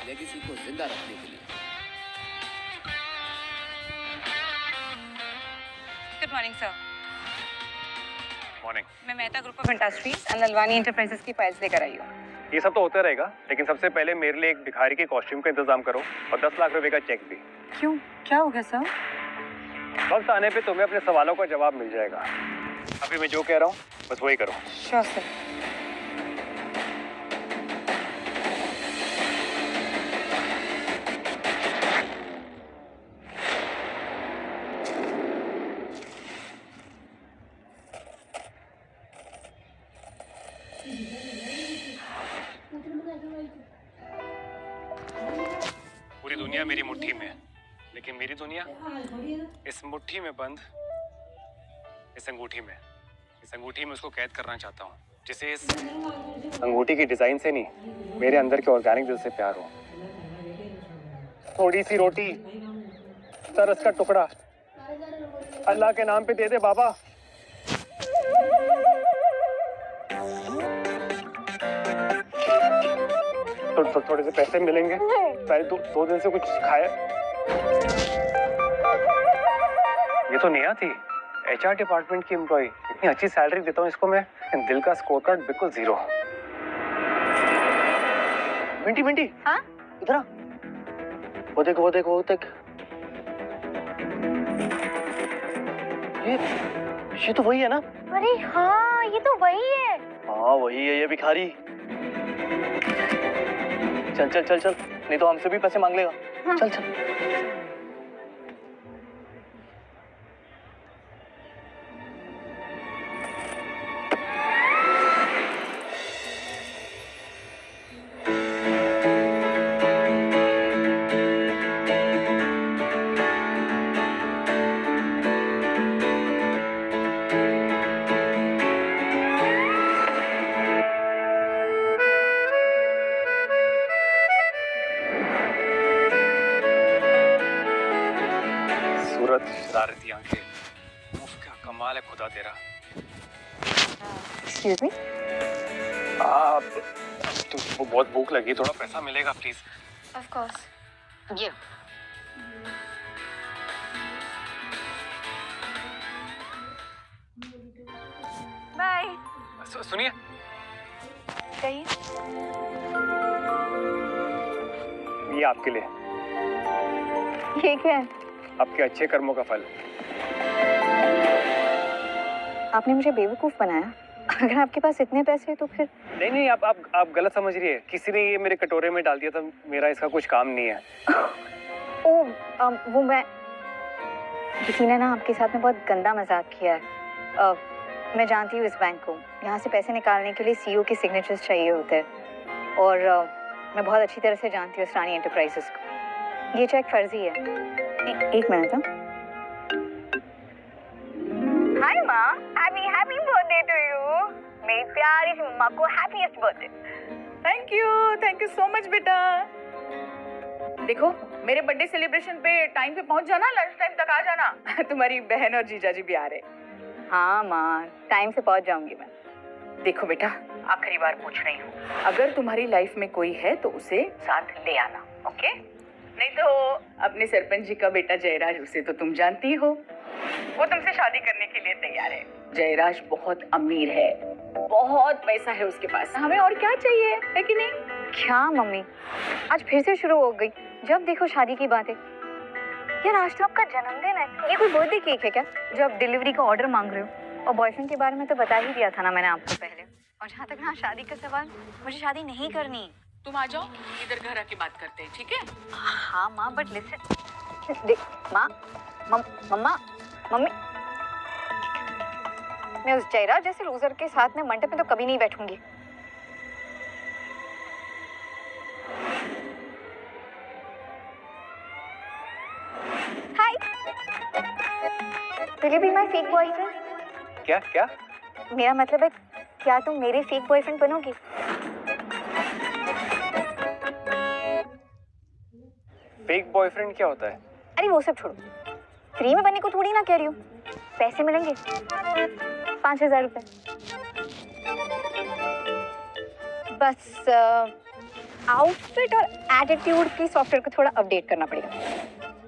Legacy को जिंदा रखने के लिए। Good morning sir. मॉर्निंग। मैं Mehta group of industries and Lalwani enterprises की फाइल्स लेकर आई हूँ। ये सब तो होता रहेगा, लेकिन सबसे पहले मेरे लिए एक भिखारी के कॉस्ट्यूम का इंतजाम करो और 10 लाख रुपए का चेक भी। क्यों, क्या हो गया सर? वक्त आने पे तुम्हें अपने सवालों का जवाब मिल जाएगा। अभी मैं जो कह रहा हूँ बस वही करो। Sure sir. पूरी दुनिया मेरी मुट्ठी में है, लेकिन मेरी दुनिया इस मुट्ठी में बंद, इस अंगूठी में। इस अंगूठी में उसको कैद करना चाहता हूँ जिसे इस अंगूठी की डिजाइन से नहीं, मेरे अंदर के ऑर्गेनिक दिल से प्यार हो। थोड़ी सी रोटी, तरस का टुकड़ा, अल्लाह के नाम पे दे दे बाबा। तो थोड़े से पैसे मिलेंगे। पहले दो दिन से कुछ खाया। ये तो नेहा थी, HR डिपार्टमेंट की एम्प्लॉय। इतनी अच्छी सैलरी देता हूँ इसको मैं, दिल का स्कोर कार्ड बिल्कुल 0। मिंटी मिंटी, हाँ? इधर आ। वो देख वो देख वो देख। ये तो वही है ना? अरे हाँ, ये तो वही है। हाँ वही है ये भिखारी। चल चल चल चल, नहीं तो हमसे भी पैसे मांग लेगा। हाँ। चल चल। शरारती आंखें, क्या कमाल है खुदा तेरा। Excuse me. तुमको बहुत भूख लगी, थोड़ा पैसा मिलेगा प्लीज? Of course. ये बाय। सुनिए, कहिए। ये आपके लिए। ये क्या है? आपके अच्छे कर्मों का फल। आपने मुझे बेवकूफ बनाया। अगर आपके पास इतने पैसे हैं तो फिर। नहीं, आप गलत समझ रही है। किसी ने ये मेरे कटोरे में डाल दिया था, मेरा इसका कुछ काम नहीं है। वो मैं, किसी ने ना आपके साथ में बहुत गंदा मजाक किया है। मैं जानती हूँ इस बैंक को। यहाँ से पैसे निकालने के लिए CEO के सिग्नेचर्स चाहिए होते हैं, और मैं बहुत अच्छी तरह से जानती हूँ रानी एंटरप्राइजेस को। ये चेक फर्जी है। एक मिनट। हाय माँ, हैप्पी बर्थडे टू यू। मेरी प्यारी सी मम्मा को happiest birthday. Thank you so much बेटा। देखो, मेरे बर्थडे सेलिब्रेशन पे टाइम पे पहुंच जाना, लंच टाइम तक आ जाना। तुम्हारी बहन और जीजाजी भी आ रहे। हाँ माँ, टाइम से पहुँच जाऊंगी मैं। देखो बेटा, आखिरी बार पूछ रही हूँ, अगर तुम्हारी लाइफ में कोई है तो उसे साथ ले आना, ओके? नहीं तो अपने सरपंच जी का बेटा जयराज, उसे तो तुम जानती हो, वो तुमसे शादी करने के लिए तैयार है। जयराज बहुत अमीर है, बहुत पैसा है उसके पास। हमें और क्या चाहिए, है कि नहीं? क्या मम्मी, आज फिर से शुरू हो गई। जब देखो शादी की बातें। यार आज तो आपका जन्मदिन है, ये कोई बर्थडे केक है क्या जो आप डिलीवरी का ऑर्डर मांग रहे हो? और बॉयफ्रेंड के बारे में तो बता ही दिया था ना मैंने आपको पहले। और जहाँ तक ना शादी का सवाल, मुझे शादी नहीं करनी। तुम आ जाओ, इधर घर आके बात करते हैं, ठीक है? हाँ माँ, बट लिसन, देख माँ, मम्मा, मम्मी, मैं उस जयराज जैसे लूजर के साथ में मंडप में तो कभी नहीं बैठूंगी। Hi, will you be my fake boyfriend? क्या? मेरा मतलब है, क्या तुम मेरे फेक बॉयफ्रेंड बनोगी? फेक बॉयफ्रेंड क्या होता है? अरे वो सब छोड़ो, फ्री में बनने को थोड़ी ना कह रही हूँ। पैसे मिलेंगे 5,000 रुपए। बस आउटफिट और एटीट्यूड की सॉफ्टवेयर को थोड़ा अपडेट करना पड़ेगा।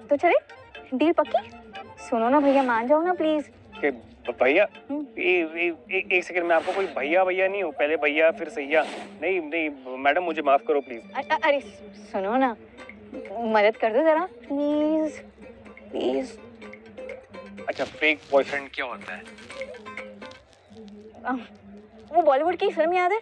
तो चले, डील पक्की? सुनो ना भैया, मान जाओ ना प्लीज। कि भैया, एक सेकंड, मैं आपको कोई भैया भैया नहीं हूँ, पहले भैया फिर सैया। नहीं नहीं मैडम, मुझे माफ करो प्लीज। अरे सुनो ना, मदद कर दो जरा प्लीज प्लीज। अच्छा, फेक बॉयफ्रेंड क्या होता है? वो बॉलीवुड की फिल्म याद है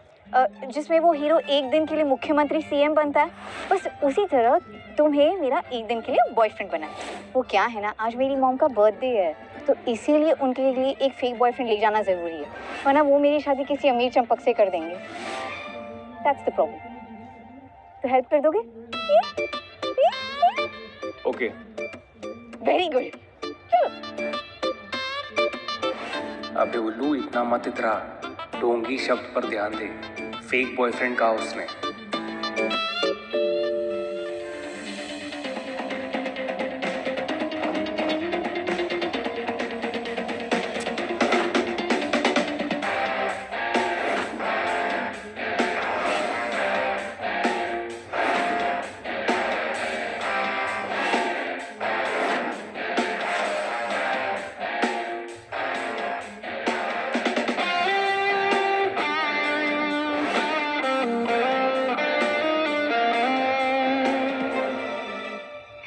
जिसमें वो हीरो एक दिन के लिए मुख्यमंत्री सीएम बनता है? बस उसी तरह तुम्हें मेरा एक दिन के लिए बॉयफ्रेंड बना है। वो क्या है ना, आज मेरी मॉम का बर्थडे है, तो इसीलिए उनके लिए एक फेक बॉयफ्रेंड ले जाना जरूरी है, वरना वो मेरी शादी किसी अमीर चंपक से कर देंगे। That's the problem. तो हेल्प कर दोगे? ओके। Very good. अबे उल्लू, इतना मत इतरा, डोंगी शब्द पर ध्यान दे। फेक बॉयफ्रेंड कहा उसने।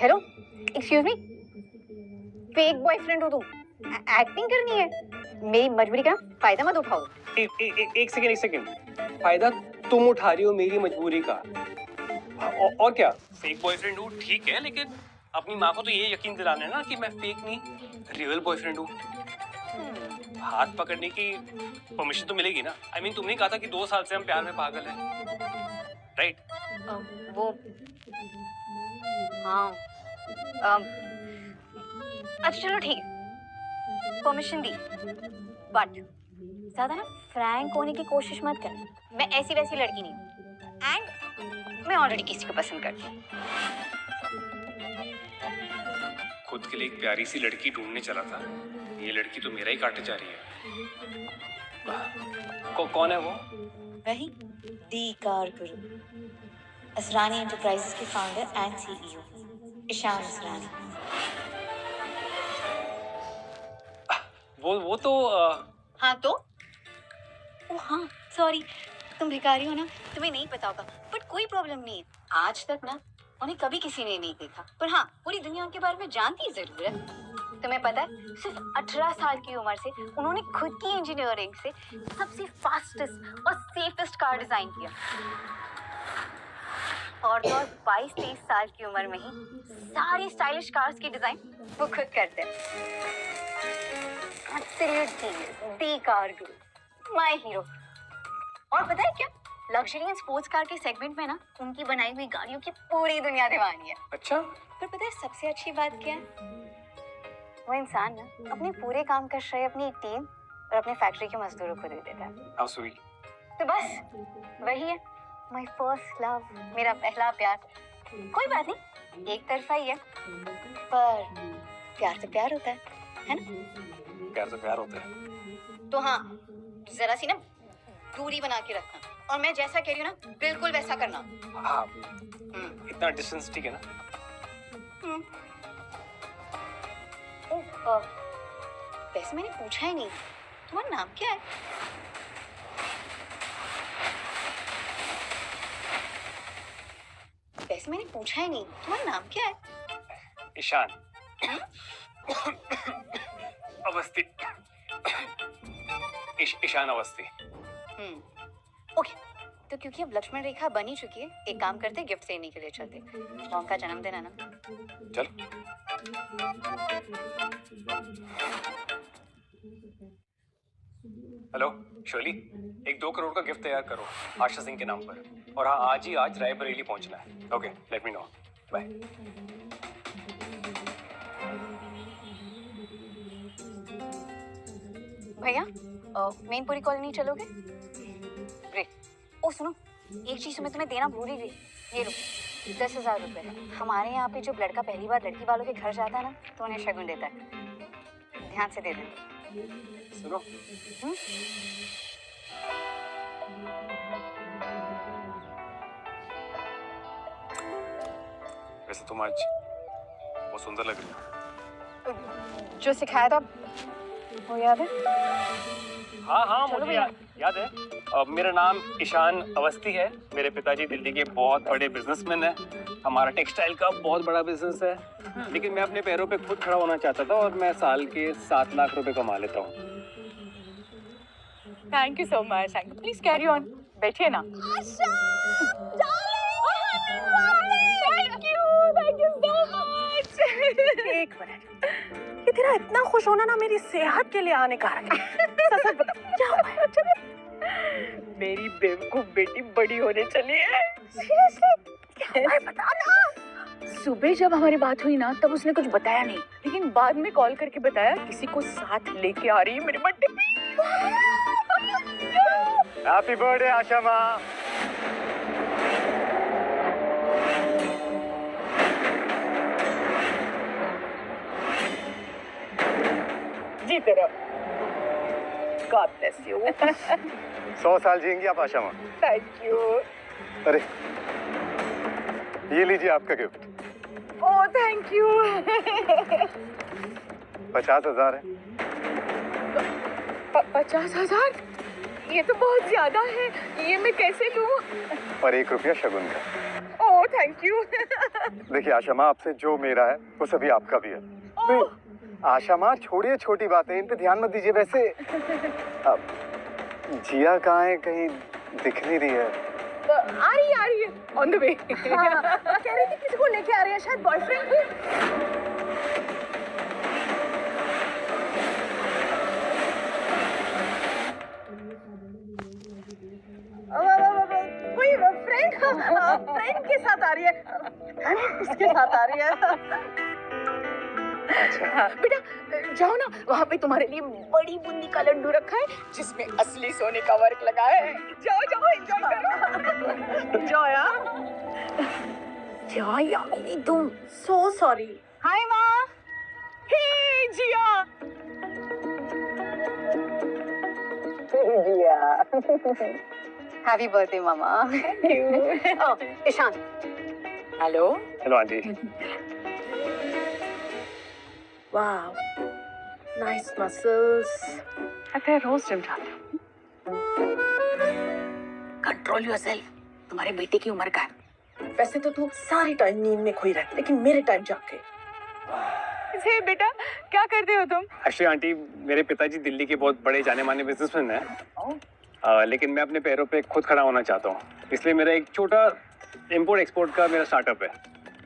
Hello, excuse me, fake boyfriend हो तुम? एक्टिंग करनी है? मेरी मजबूरी का फायदा मत उठाओ। एक सेकंड, फायदा तुम उठा रही हो मेरी मजबूरी का। और क्या, फेक बॉयफ्रेंड हूँ ठीक है, लेकिन अपनी माँ को तो ये यकीन दिलाना है ना कि मैं फेक नहीं, रियल बॉयफ्रेंड हूँ। हाथ पकड़ने की परमिशन तो मिलेगी ना? I mean, तुमने कहा था कि 2 साल से हम प्यार में पागल हैं, राइट? वो हाँ, अच्छा चलो ठीक है, परमिशन दी, बट ज्यादा ना फ्रैंक होने की कोशिश मत कर। मैं ऐसी वैसी लड़की नहीं हूँ, एंड मैं ऑलरेडी किसी को पसंद करती हूँ। खुद के लिए एक प्यारी सी लड़की ढूंढने चला था, ये लड़की तो मेरा ही काटे जा रही है। कौन है वो? वही the car guru, Asrani enterprises के founder and CEO Ishan Asrani. वो तो हाँ तो? ओ हाँ, सॉरी, तुम भिखारी हो ना, तुम्हें नहीं पता होगा, बट कोई प्रॉब्लम नहीं है। आज तक ना उन्हें कभी किसी ने नहीं देखा, पर हाँ पूरी दुनिया उनके बारे में जानती जरूर है। तुम्हें पता है, सिर्फ 18 साल की उम्र से उन्होंने खुद की इंजीनियरिंग से सबसे फास्टेस्ट और सेफेस्ट कार डिजाइन किया, और तो और 22-23 साल की उम्र में ही सारी स्टाइलिश कार्स की डिजाइन वो खुद करते हैं। Absolute genius, the car Guru, my hero. और पता है क्या, लग्जरी एंड स्पोर्ट्स कार के सेगमेंट में ना उनकी बनाई हुई गाड़ियों की पूरी दुनिया दीवानी है। अच्छा, पर पता है सबसे अच्छी बात क्या है? वो इंसान ना अपने पूरे काम का श्रेय अपनी टीम और अपने फैक्ट्री के मजदूरों को दे देता है। How sweet. तो बस वही है, माय फर्स्ट लव, मेरा पहला प्यार। कोई बात नहीं, एक तरफा ही है, पर प्यार तो प्यार होता है ना? प्यार तो प्यार होता है। तो हाँ, जरा सी ना दूरी बना के रखना, और मैं जैसा कह रही हूँ ना बिल्कुल वैसा करना। हाँ, इतना डिस्टेंस ठीक है ना? वैसे मैंने पूछा ही नहीं, तुम्हारा नाम क्या है? वैसे मैंने पूछा ही नहीं, तुम्हारा नाम क्या है? ईशान अवस्थी। ईशान अवस्थी। ओके, तो क्योंकि अब लक्ष्मण रेखा बन ही चुकी है, एक काम करते, गिफ्ट देने के लिए चलते। मॉम का जन्मदिन है ना? चल। हेलो शोली, एक 2 करोड़ का गिफ्ट तैयार करो आशा सिंह के नाम पर, और हाँ आज ही आज रायबरेली पहुंचना है। Okay, let me know, bye. भैया, मेनपुरी कॉलोनी चलोगे? ग्रेट। ओ सुनो, एक चीज मैं तुम्हें देना भूल ही गई, ये लो 10,000 रुपए। हमारे यहाँ पे जो लड़का पहली बार लड़की वालों के घर जाता है ना, तो उन्हें शगुन देता है, ध्यान से दे देना। सुनो, वैसे तुम आज बहुत सुंदर लग रही हो। जो सिखाया था वो याद है? हाँ मुझे याद है। मेरा नाम ईशान अवस्थी है। मेरे पिताजी दिल्ली के बहुत बड़े बिजनेसमैन हैं। हमारा टेक्सटाइल का बहुत बड़ा बिजनेस है, लेकिन मैं अपने पैरों पे खुद खड़ा होना चाहता था और मैं साल के 7 लाख रुपए कमा लेता हूँ। Thank you so much. Thank you. Please carry on. बैठिए ना। एक मिनट, ये तेरा इतना खुश होना ना मेरी सेहत के लिए हानिकारक है। सच बता, क्या हुआ है? मेरी बेवकूफ बेटी बड़ी होने चली है। सीरियसली? क्या हुआ है बता ना। सुबह जब हमारी बात हुई ना तब उसने कुछ बताया नहीं, लेकिन बाद में कॉल करके बताया किसी को साथ लेके आ रही है मेरे बर्थडे पे। हैप्पी बर्थडे आशा माँ। जीते रहो। God bless you. 100 साल जिएंगी आप आशा माँ। Thank you. अरे ये लीजिए आपका गिफ्ट। Oh, thank you. 50,000 है। 50,000? ये तो बहुत ज्यादा है, ये मैं कैसे लूं? और 1 रुपया शगुन का। Oh, thank you. देखिए आशा माँ, आपसे जो मेरा है वो सभी आपका भी है। Oh. आशा माँ छोड़िए छोटी बातें, इन पे ध्यान मत दीजिए। वैसे जिया कहाँ है? कहीं दिख नहीं रही है। आ रही है ऑन द वे। कह रही थी किसी को लेके आ रही है, शायद बॉयफ्रेंड। कोई फ्रेंड के साथ आ रही है। किसके साथ आ रही है? हाँ, बेटा जाओ ना, वहाँ पे तुम्हारे लिए बड़ी बूंदी का लड्डू रखा है जिसमें असली सोने का वर्क लगा है। जाओ जाओ एंजॉय करो। जाओ यार। क्या यार तुम। सो सॉरी। हाय माँ। Hey Jiya. Happy birthday mama. Ishaan. Hello. Hello aunty. वाह, नाइस मसल्स। अरे रोज जिम जाते हो। कंट्रोल योरसेल्फ, तुम्हारे बेटे की उम्र का है। वैसे तो तू सारी टाइम नींद में खोई रहती, लेकिन मेरे टाइम जाके। हे बेटा क्या करते हो तुम? एक्चुअली आंटी, मेरे पिताजी दिल्ली के बहुत बड़े जाने माने बिजनेसमैन हैं, लेकिन मैं अपने पैरों पे खुद खड़ा होना चाहता हूँ। इसलिए मेरा एक छोटा इम्पोर्ट एक्सपोर्ट का मेरा स्टार्टअप है,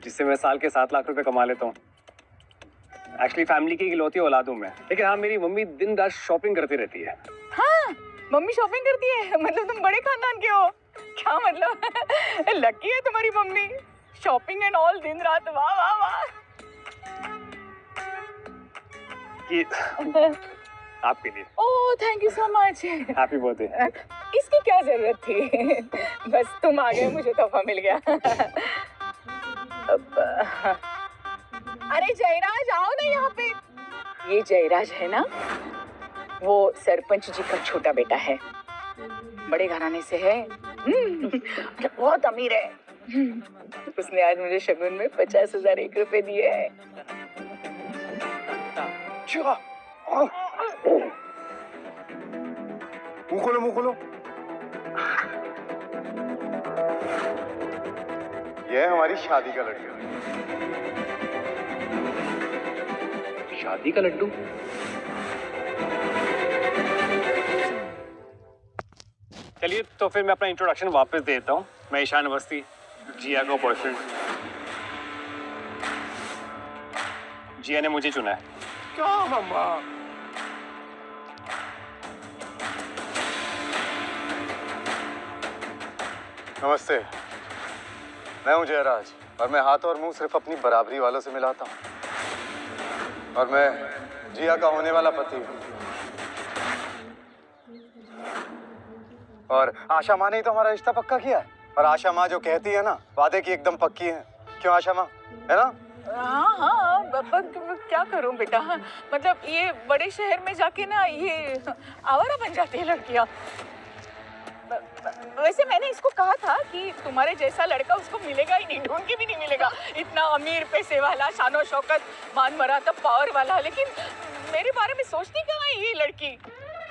जिससे मैं साल के 7 लाख रुपए कमा लेता हूँ। एक्चुअली फैमिली की इकलौती औलाद हूँ मैं, लेकिन हाँ मेरी मम्मी दिन रात शॉपिंग करती रहती है। हाँ, मम्मी शॉपिंग करती है? मतलब तुम बड़े खानदान के हो? क्या मतलब? लकी है तुम्हारी मम्मी, शॉपिंग एंड ऑल दिन रात। वाह वाह वाह। ये आपके लिए। Oh thank you so much. Happy birthday. इसकी क्या जरूरत थी? बस तुम आ गए, मुझे तोहफा मिल गया। अरे जयराज आओ ना यहाँ पे। ये जयराज है ना, वो सरपंच जी का छोटा बेटा है, बड़े घराने से है। बहुत अमीर है। उसने आज मुझे शगुन में 50,000 1 रुपए दिए हैं। मुँह खोलो। ये है हमारी शादी का लड्डू। शादी का लड्डू? चलिए तो फिर मैं अपना इंट्रोडक्शन वापस देता हूँ। मैं ईशान अवस्थी, जिया का बॉयफ्रेंड। जिया ने मुझे चुना है। क्या मम्मा? नमस्ते, मैं हूं जयराज और मैं हाथ और मुंह सिर्फ अपनी बराबरी वालों से मिलाता हूं। और मैं जिया का होने वाला पति हूं। और आशा माँ ने ही तो हमारा रिश्ता पक्का किया है। और आशा माँ जो कहती है ना, वादे की एकदम पक्की है। क्यों आशा माँ, है ना? हाँ, क्या करूं बेटा, मतलब ये बड़े शहर में जाके ना ये आवारा बन जाती है लड़कियां। वैसे मैंने इसको कहा था कि तुम्हारे जैसा लड़का उसको मिलेगा ही नहीं, ढूंढ के भी नहीं मिलेगा। इतना अमीर, पैसे वाला, शानो शौकत, मान मरातब, पावर वाला। लेकिन मेरे बारे में सोचती कहाँ है ये लड़की?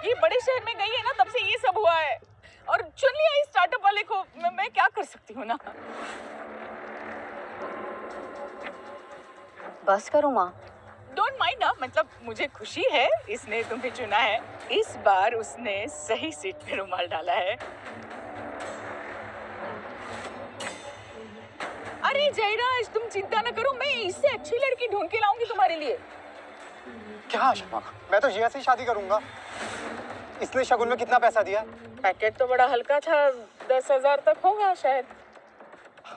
ये बड़े शहर में गई है ना, तब से ये सब हुआ है। और चुन लिया इस स्टार्टअप वाले को। मैं क्या कर सकती हूँ ना। बस करो माँ। डोंट माइंड ना, मतलब मुझे खुशी है इसने तुम्हें चुना है। इस बार उसने सही सीट पे रुमाल डाला है। अरे जयराज, तुम चिंता न करो, मैं इससे अच्छी लड़की ढूंढ के लाऊंगी तुम्हारे लिए। क्या आशा, मैं तो जिया से ही शादी करूंगा। इसने शगुन में कितना पैसा दिया? पैकेट तो बड़ा हल्का था, 10,000 तक होगा शायद।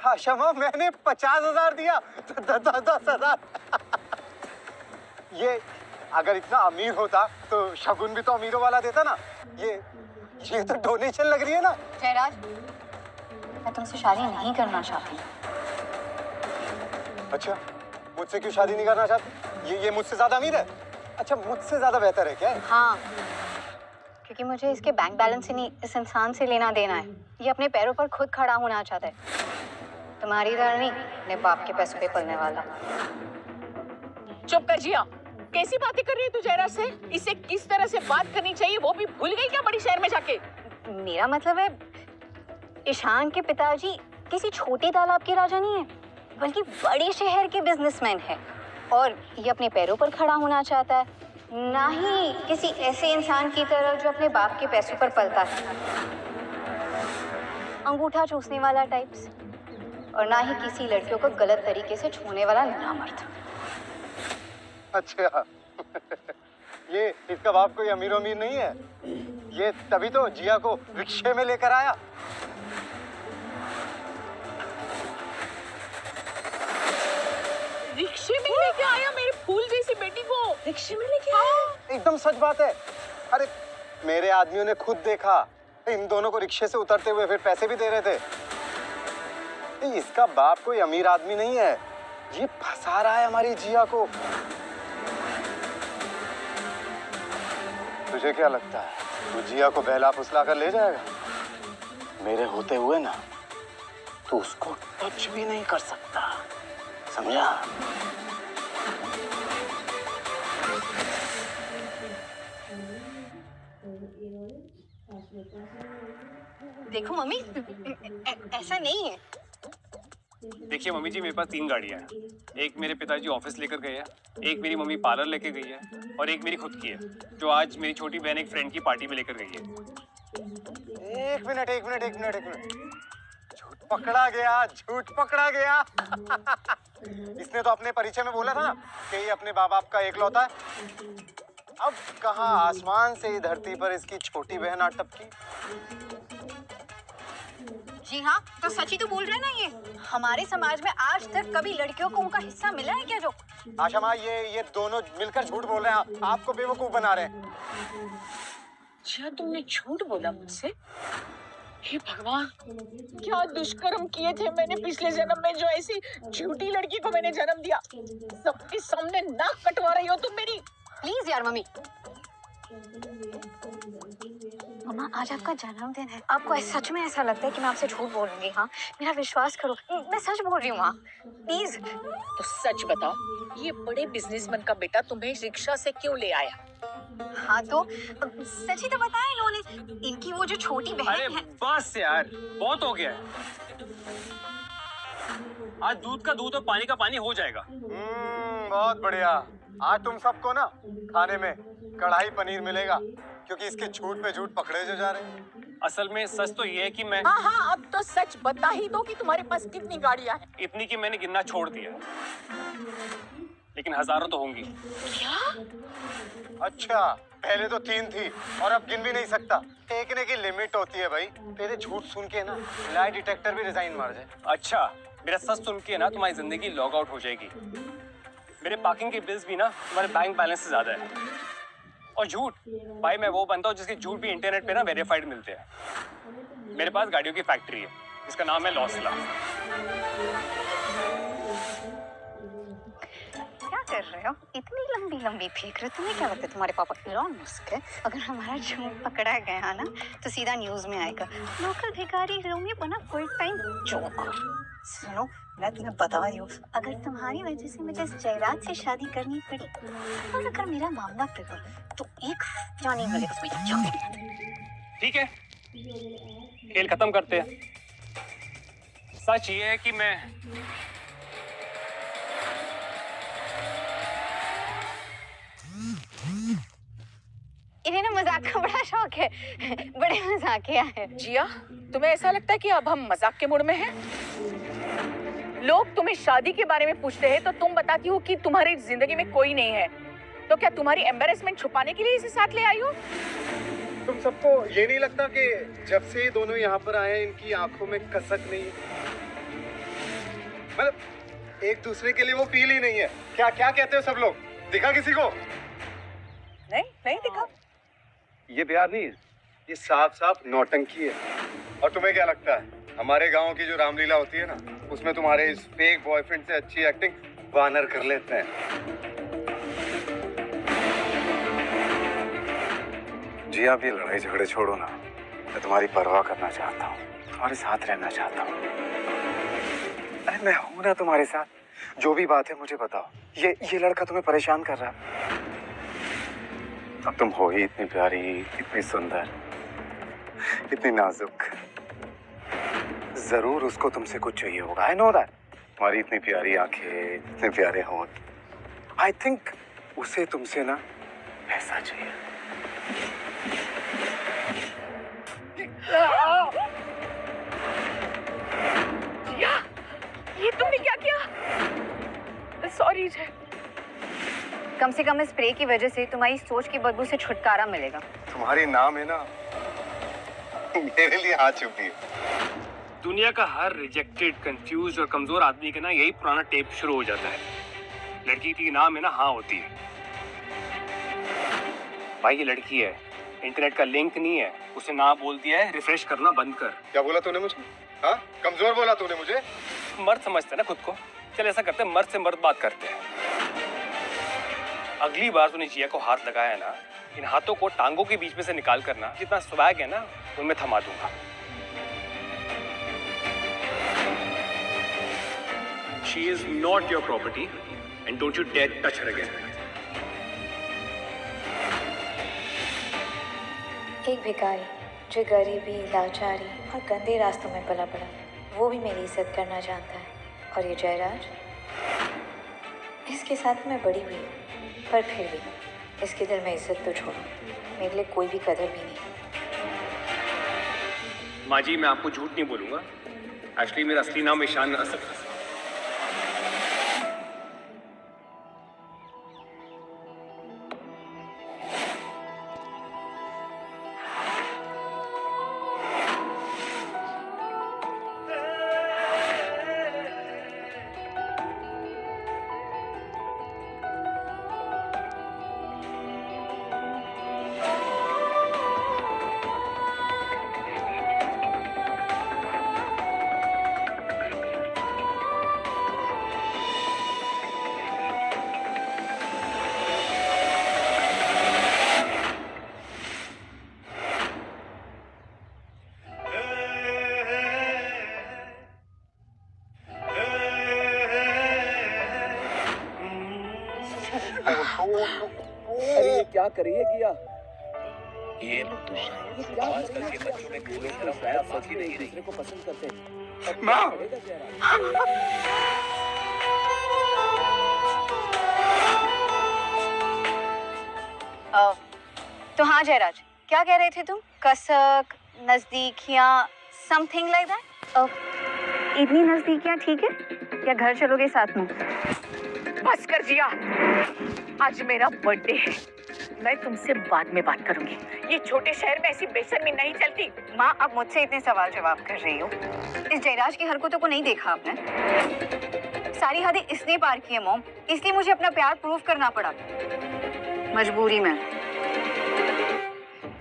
आशा माँ, मैंने 50,000 दिया। 10,000। ये अगर इतना अमीर होता तो शगुन भी तो अमीरों वाला देता ना। ये तो डोनेशन लग रही है ना। जयराज, मैं तुमसे शादी नहीं करना चाहती। अच्छा, मुझसे क्यों शादी नहीं करना चाहती? ये मुझसे ज्यादा अमीर है? अच्छा, मुझसे ज्यादा बेहतर है क्या? हाँ, क्योंकि मुझे इसके बैंक बैलेंस से नहीं, इस इंसान से लेना देना है। ये अपने पैरों पर खुद खड़ा होना चाहता है। तुम्हारी तरह नहीं, अपने बाप के पैसों पे पलने वाला। चुप कर जिया, कैसी बातें कर रही है तू जयराज से? इसे किस तरह से बात करनी चाहिए वो भी भूल गई क्या बड़ी शहर में जाके? मेरा मतलब है, ईशान के पिताजी किसी छोटे तालाब के राजा नहीं है, बल्कि बड़े शहर के बिजनेसमैन है। और ये अपने पैरों पर खड़ा होना चाहता है, ना ही किसी ऐसे इंसान की तरह जो अपने बाप के पैसों पर पलता है, अंगूठा चूसने वाला टाइप्स। और ना ही किसी लड़कियों को गलत तरीके से छूने वाला नामर्द। अच्छा ये इसका बाप कोई अमीर अमीर नहीं है। ये तभी तो जिया को रिक्शे में लेकर आया। रिक्शे में लेके आया मेरे फूल जैसी बेटी को? रिक्शे में लेके आया? एकदम सच बात है। अरे मेरे आदमियों ने खुद देखा, इन दोनों को रिक्शे से उतरते हुए, फिर पैसे भी दे रहे थे। इसका बाप कोई अमीर आदमी नहीं है, ये फंसा रहा है हमारी जिया को। तुझे क्या लगता है तू जिया को बहला फुसला कर ले जाएगा? मेरे होते हुए ना तू उसको टच भी नहीं कर सकता, समझा? देखो मम्मी, ऐसा नहीं है। देखिए मम्मी जी, मेरे पास 3 गाड़ियाँ हैं। एक मेरे पिताजी ऑफिस लेकर गए हैं, एक मेरी मम्मी पार्लर लेके गई है, और एक मेरी खुद की है, जो आज मेरी छोटी बहन एक फ्रेंड की पार्टी में लेकर गई है। एक मिनट। झूठ पकड़ा गया। इसने तो अपने परिचय में बोला था ना कि ये अपने बाप का एकलौता है। अब कहाँ आसमान से ही धरती पर इसकी छोटी बहन आ टपकी। जी हाँ, तो सच ही तो बोल रहे हैं ना। ये हमारे समाज में आज तक कभी लड़कियों को उनका हिस्सा मिला है क्या? जो आशा माँ, ये दोनों मिलकर झूठ बोल रहे हैं, आपको बेवकूफ बना रहे हैं। क्या तुमने झूठ बोला मुझसे? हे भगवान, क्या दुष्कर्म किए थे मैंने पिछले जन्म में, जो ऐसी झूठी लड़की को मैंने जन्म दिया। सबके सामने नाक कटवा रही हो तुम मेरी। प्लीज यार मम्मी। मम्मा, आज आपका जन्मदिन है। आपको सच में ऐसा लगता है कि मैं आपसे झूठ बोल रही हूँ? हाँ, मेरा विश्वास करो, मैं सच बोल रही हूँ। हाँ प्लीज। तो सच बताओ, ये बड़े बिजनेसमैन का बेटा तुम्हें रिक्शा से क्यों ले आया? हाँ तो सच ही तो बताया इन्होंने। इनकी वो जो छोटी बहन अरे है। बस यार, बहुत हो गया है। आज दूध का दूध और पानी का पानी हो जाएगा। बहुत बढ़िया। आज तुम सबको ना खाने में कढ़ाई पनीर मिलेगा, क्योंकि इसके झूठ पे झूठ पकड़े जो जा रहे हैं। असल में सच तो ये है कि मैं हाँ, अब तो सच बता ही दो कि तुम्हारे पास कितनी गाड़ियाँ हैं। इतनी कि मैंने गिनना छोड़ दिया, लेकिन हजारों तो होंगी। क्या? अच्छा, पहले तो 3 थी और अब गिन भी नहीं सकता। फेंकने की लिमिट होती है भाई। तेरे झूठ सुन के ना लाई डिटेक्टर भी रिजाइन मार जाए। अच्छा, मेरा सच सुन के ना तुम्हारी जिंदगी लॉग आउट हो जाएगी। मेरे पार्किंग के बिल्स भी ना तुम्हारे बैंक बैलेंस से ज्यादा है। और झूठ भाई, मैं वो बनता हूँ जिसके झूठ भी इंटरनेट पे ना वेरीफाइड मिलते हैं। मेरे पास गाड़ियों की फैक्ट्री है, जिसका नाम है लॉसला। क्या कर रहे रहे हो? इतनी लंबी लंबी फेंक रहे हो। तुम्हें क्या लगता है तुम्हारे पापा इलॉन मस्क है? अगर हमारा झूम पकड़ा गया ना तो सीधा न्यूज़ में आएगा, लोकल भिखारी रोमी बना फुल टाइम जोकर। सुनो, मैं तुम्हें बता रही हूँ, अगर तुम्हारी वजह से मुझे जयराज से शादी करनी पड़ी और अगर मेरा मामला बिगड़ा तो एक जाने वाले को ठीक है, खेल खत्म करते हैं। सच ये है कि मैं इन्हें ना मजाक का बड़ा शौक है, बड़े मजाकिया है। जिया, तुम्हें ऐसा लगता है कि अब हम मजाक के मूड में हैं? लोग तुम्हें शादी के बारे में पूछते हैं तो तुम बताती हो कि तुम्हारी जिंदगी में कोई नहीं है। तो क्या तुम्हारी एम्बैरेसमेंट छुपाने के लिए इसे साथ ले आई हो? तुम सबको ये नहीं लगता कि जब से ये दोनों यहाँ पर आए हैं इनकी आंखों में कसक नहीं है? मतलब एक दूसरे के लिए वो फील ही नहीं है। क्या क्या कहते हो सब लोग? दिखा किसी को? नहीं दिखा। ये प्यार नहीं है, ये साफ साफ नौटंकी है। और तुम्हें क्या लगता है हमारे गांव की जो रामलीला होती है ना, उसमें तुम्हारे इस फेक बॉयफ्रेंड से अच्छी एक्टिंग वानर कर लेते हैं? जी आप ये लड़ाई झगड़े छोड़ो ना, मैं तुम्हारी परवाह करना चाहता हूँ, तुम्हारे साथ रहना चाहता हूँ। अरे मैं हूं ना तुम्हारे साथ, जो भी बात है मुझे बताओ। ये लड़का तुम्हें परेशान कर रहा है। अब तुम हो ही इतनी प्यारी, इतनी सुंदर, इतनी नाजुक, जरूर उसको तुमसे कुछ चाहिए होगा। I know that. तुम्हारी इतनी प्यारी आंखें, इतने प्यारे होंठ, आई थिंक उसे तुमसे ना पैसा चाहिए। ये तुमने क्या किया? सॉरी जय। कम से कम इस स्प्रे की वजह से तुम्हारी सोच की बदबू से छुटकारा मिलेगा। तुम्हारी नाम है ना मेरे लिए हाथ चुपती है। दुनिया का हर रिजेक्टेड, कंफ्यूज और कमजोर आदमी के ना यही पुराना टेप शुरू हो जाता है। लड़की की नाम है ना हाँ होती है। भाई ये लड़की है, इंटरनेट का लिंक नहीं है, उसे ना बोल दिया है रिफ्रेश करना बंद कर। क्या बोला तूने मुझे? हाँ, कमजोर बोला तूने मुझे? मर्द समझते हैं ना खुद को। चल ऐसा करते हैं, मर्द से मर्द बात करते हैं। अगली बार तूने जिया को हाथ लगाया ना, इन हाथों को टांगों के बीच में से निकाल करना, जितना स्वैग है ना उनमें थमा दूंगा। She is not your property and don't you dare touch her again. एक भिखारी जो गरीबी, लाचारी और गंदे रास्तों में पला पड़ा, वो भी मेरी इज्जत करना जानता है। और ये जयराज, इसके साथ मैं बड़ी हुई, पर फिर भी इसके दिल में इज्जत तो छोड़ो, मेरे लिए कोई भी कदर भी नहीं। माँ जी, मैं आपको झूठ नहीं बोलूंगा, एक्चुअली मेरा असली नाम ईशान असद है। अरे ये क्या कर रही है किया? ये आजकल के बच्चों में कूलर का शायद सच ही नहीं, दूसरे को पसंद करते हैं। माँ! तो हाँ जयराज, क्या कह रहे थे तुम? कसक, नजदीकियाँ, समथिंग लाइक दैट। इतनी नजदीकियाँ ठीक है, या घर चलोगे साथ में? बस कर जिया, आज मेरा बर्थडे है, मैं तुमसे बाद में बात करूंगी। ये छोटे शहर में ऐसी बेशर्मी नहीं चलती। माँ, अब मुझसे इतने सवाल जवाब कर रही हो, इस जयराज की हरकतों को नहीं देखा आपने? सारी हदें इसने पार की है मॉम, इसलिए मुझे अपना प्यार प्रूव करना पड़ा, मजबूरी में।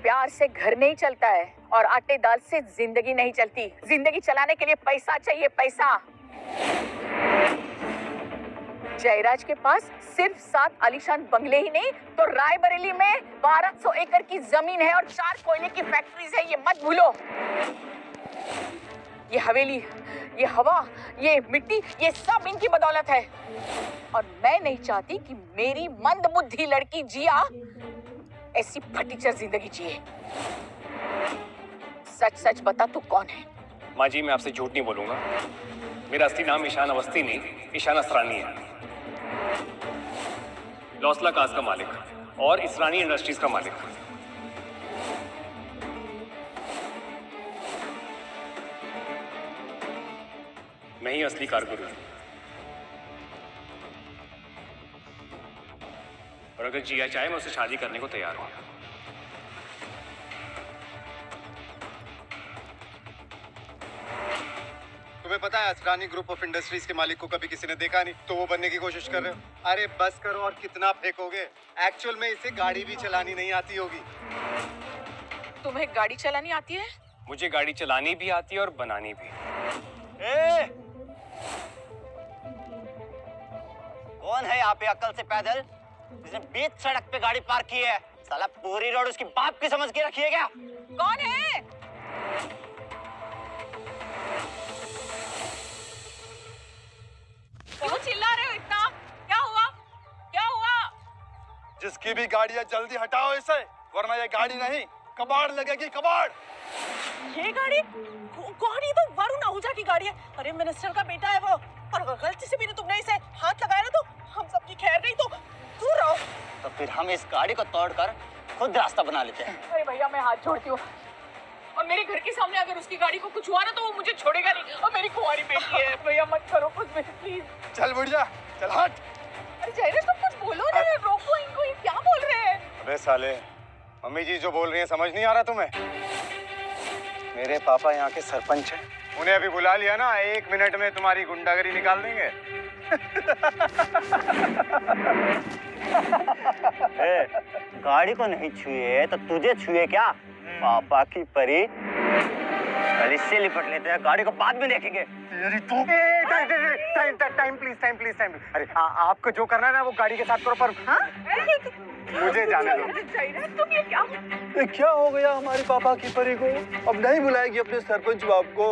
प्यार से घर नहीं चलता है और आटे दाल से जिंदगी नहीं चलती। जिंदगी चलाने के लिए पैसा चाहिए, पैसा। जयराज के पास सिर्फ 7 आलीशान बंगले ही नहीं तो रायबरेली में 1200 एकड़ की जमीन है और 4 कोयले की फैक्ट्रीज है, ये मत भूलो। ये हवेली, ये हवा, ये मिट्टी, ये सब इनकी बदौलत है। और मैं नहीं चाहती कि मेरी मंदबुद्धि लड़की जिया ऐसी फटीचर जिंदगी जिए। सच सच बता, तू कौन है? माँ जी, मैं आपसे झूठ नहीं बोलूंगा। मेरा असली नाम ईशान अवस्थी नहीं, ईशान असरानी है। लौसला काज का मालिक और इसरानी इंडस्ट्रीज का मालिक। मैं ही असली कारकुन हूं। और अगर जिया चाहे मैं उससे शादी करने को तैयार हूं। तुम्हें पता है असरानी ग्रुप ऑफ इंडस्ट्रीज के मालिक को कभी किसी ने देखा नहीं, तो वो बनने की कोशिश कर रहे हो? अरे बस करो, और कितना फेंकोगे? एक्चुअल में इसे गाड़ी भी चलानी नहीं आती होगी। तुम्हें गाड़ी चलानी आती है? मुझे गाड़ी चलानी भी आती है और बनानी भी। कौन है यहाँ पे अक्ल से पैदल जिसने बीच सड़क पे गाड़ी पार्क की है? साला पूरी रोड उसकी बाप की समझ के रखी है क्या? कौन है? क्यों चिल्ला रहे हो इतना? क्या हुआ? क्या हुआ? जिसकी भी गाड़ी है जल्दी हटाओ इसे, वरना ये गाड़ी नहीं कबाड़ लगेगी, कबाड़। ये गाड़ी गाड़ी तो वरुण आहूजा की गाड़ी है। अरे मिनिस्टर का बेटा है वो, और अगर गलती से भी तुमने इसे हाथ लगाया ना तो हम सबकी खैर नहीं। तो दूर रहो। तो फिर हम इस गाड़ी को तोड़कर खुद रास्ता बना लेते हैं। अरे भैया, मैं हाथ जोड़ती हूँ। और मेरे घर के सामने अगर उसकी गाड़ी को कुछ हुआ ना तो वो मुझे छोड़ेगा नहीं। और मेरी कुंवारी बेटी है, भैया मत करो कुछ भी प्लीज। चल बुढ़िया, चल हट। अरे जयराज, तुम कुछ बोलो ना, रोको इनको, ये क्या बोल रहे हैं? अबे साले, मम्मी जी जो बोल रही हैं समझ नहीं आ रहा तुम्हें? मेरे पापा यहाँ के सरपंच हैं, उन्हें अभी बुला लिया ना, 1 मिनट में तुम्हारी गुंडागरी निकाल देंगे। गाड़ी को नहीं छुए तो तुझे छुए क्या? पापा की परी। और इससे लिपट लेते हैं, गाड़ी को बाद में देखेंगे। Time please. अरे आपको जो करना है ना वो गाड़ी के साथ करो, पर मुझे जाने दो। जयराज, तुम ये क्या हो गया हमारे पापा की परी को? अब नहीं बुलाएगी अपने सरपंच बाप को?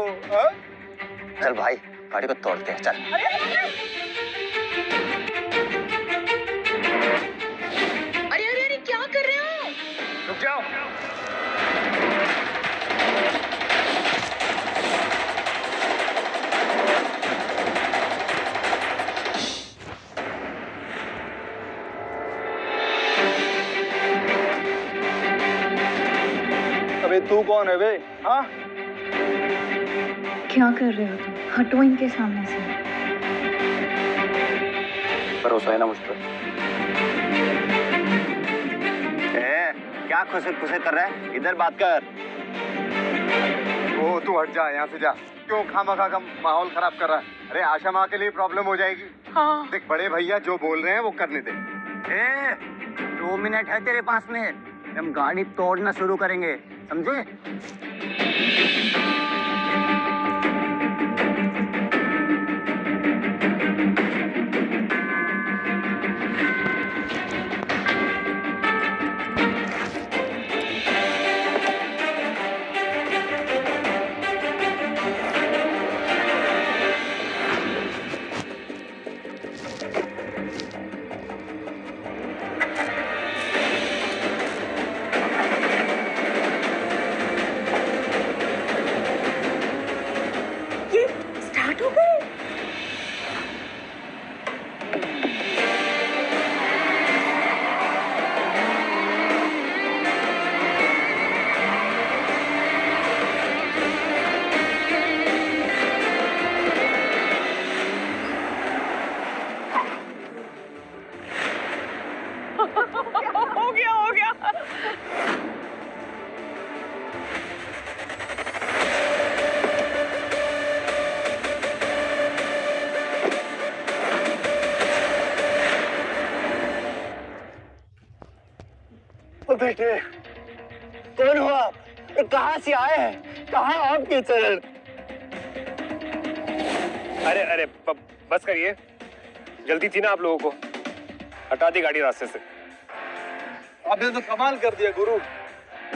चल भाई, गाड़ी को तोड़ते हैं, चल। अरे क्या कर रहे हो? रुक जाओ। अबे तू कौन है बे? हाँ, क्या कर रहे हो तुम? हटो इनके सामने से। भरोसा है ना मुझ पर? क्या खुसर खुसर कर रहा है? इधर बात कर। ओ तू हट जा यहाँ से, जा। क्यों खामखा का माहौल खराब कर रहा है? अरे आशा माँ के लिए प्रॉब्लम हो जाएगी। हाँ। देख, बड़े भैया जो बोल रहे हैं वो करने दे। 2 मिनट है तेरे पास में, हम गाड़ी तोड़ना शुरू करेंगे, समझे? हो गया। बेटे, कौन हो आप? कहाँ से आए हैं? कहाँ आपके चरण? अरे बस करिए। जल्दी थी ना आप लोगों को, हटा दी गाड़ी रास्ते से। आपने तो कमाल कर दिया गुरु।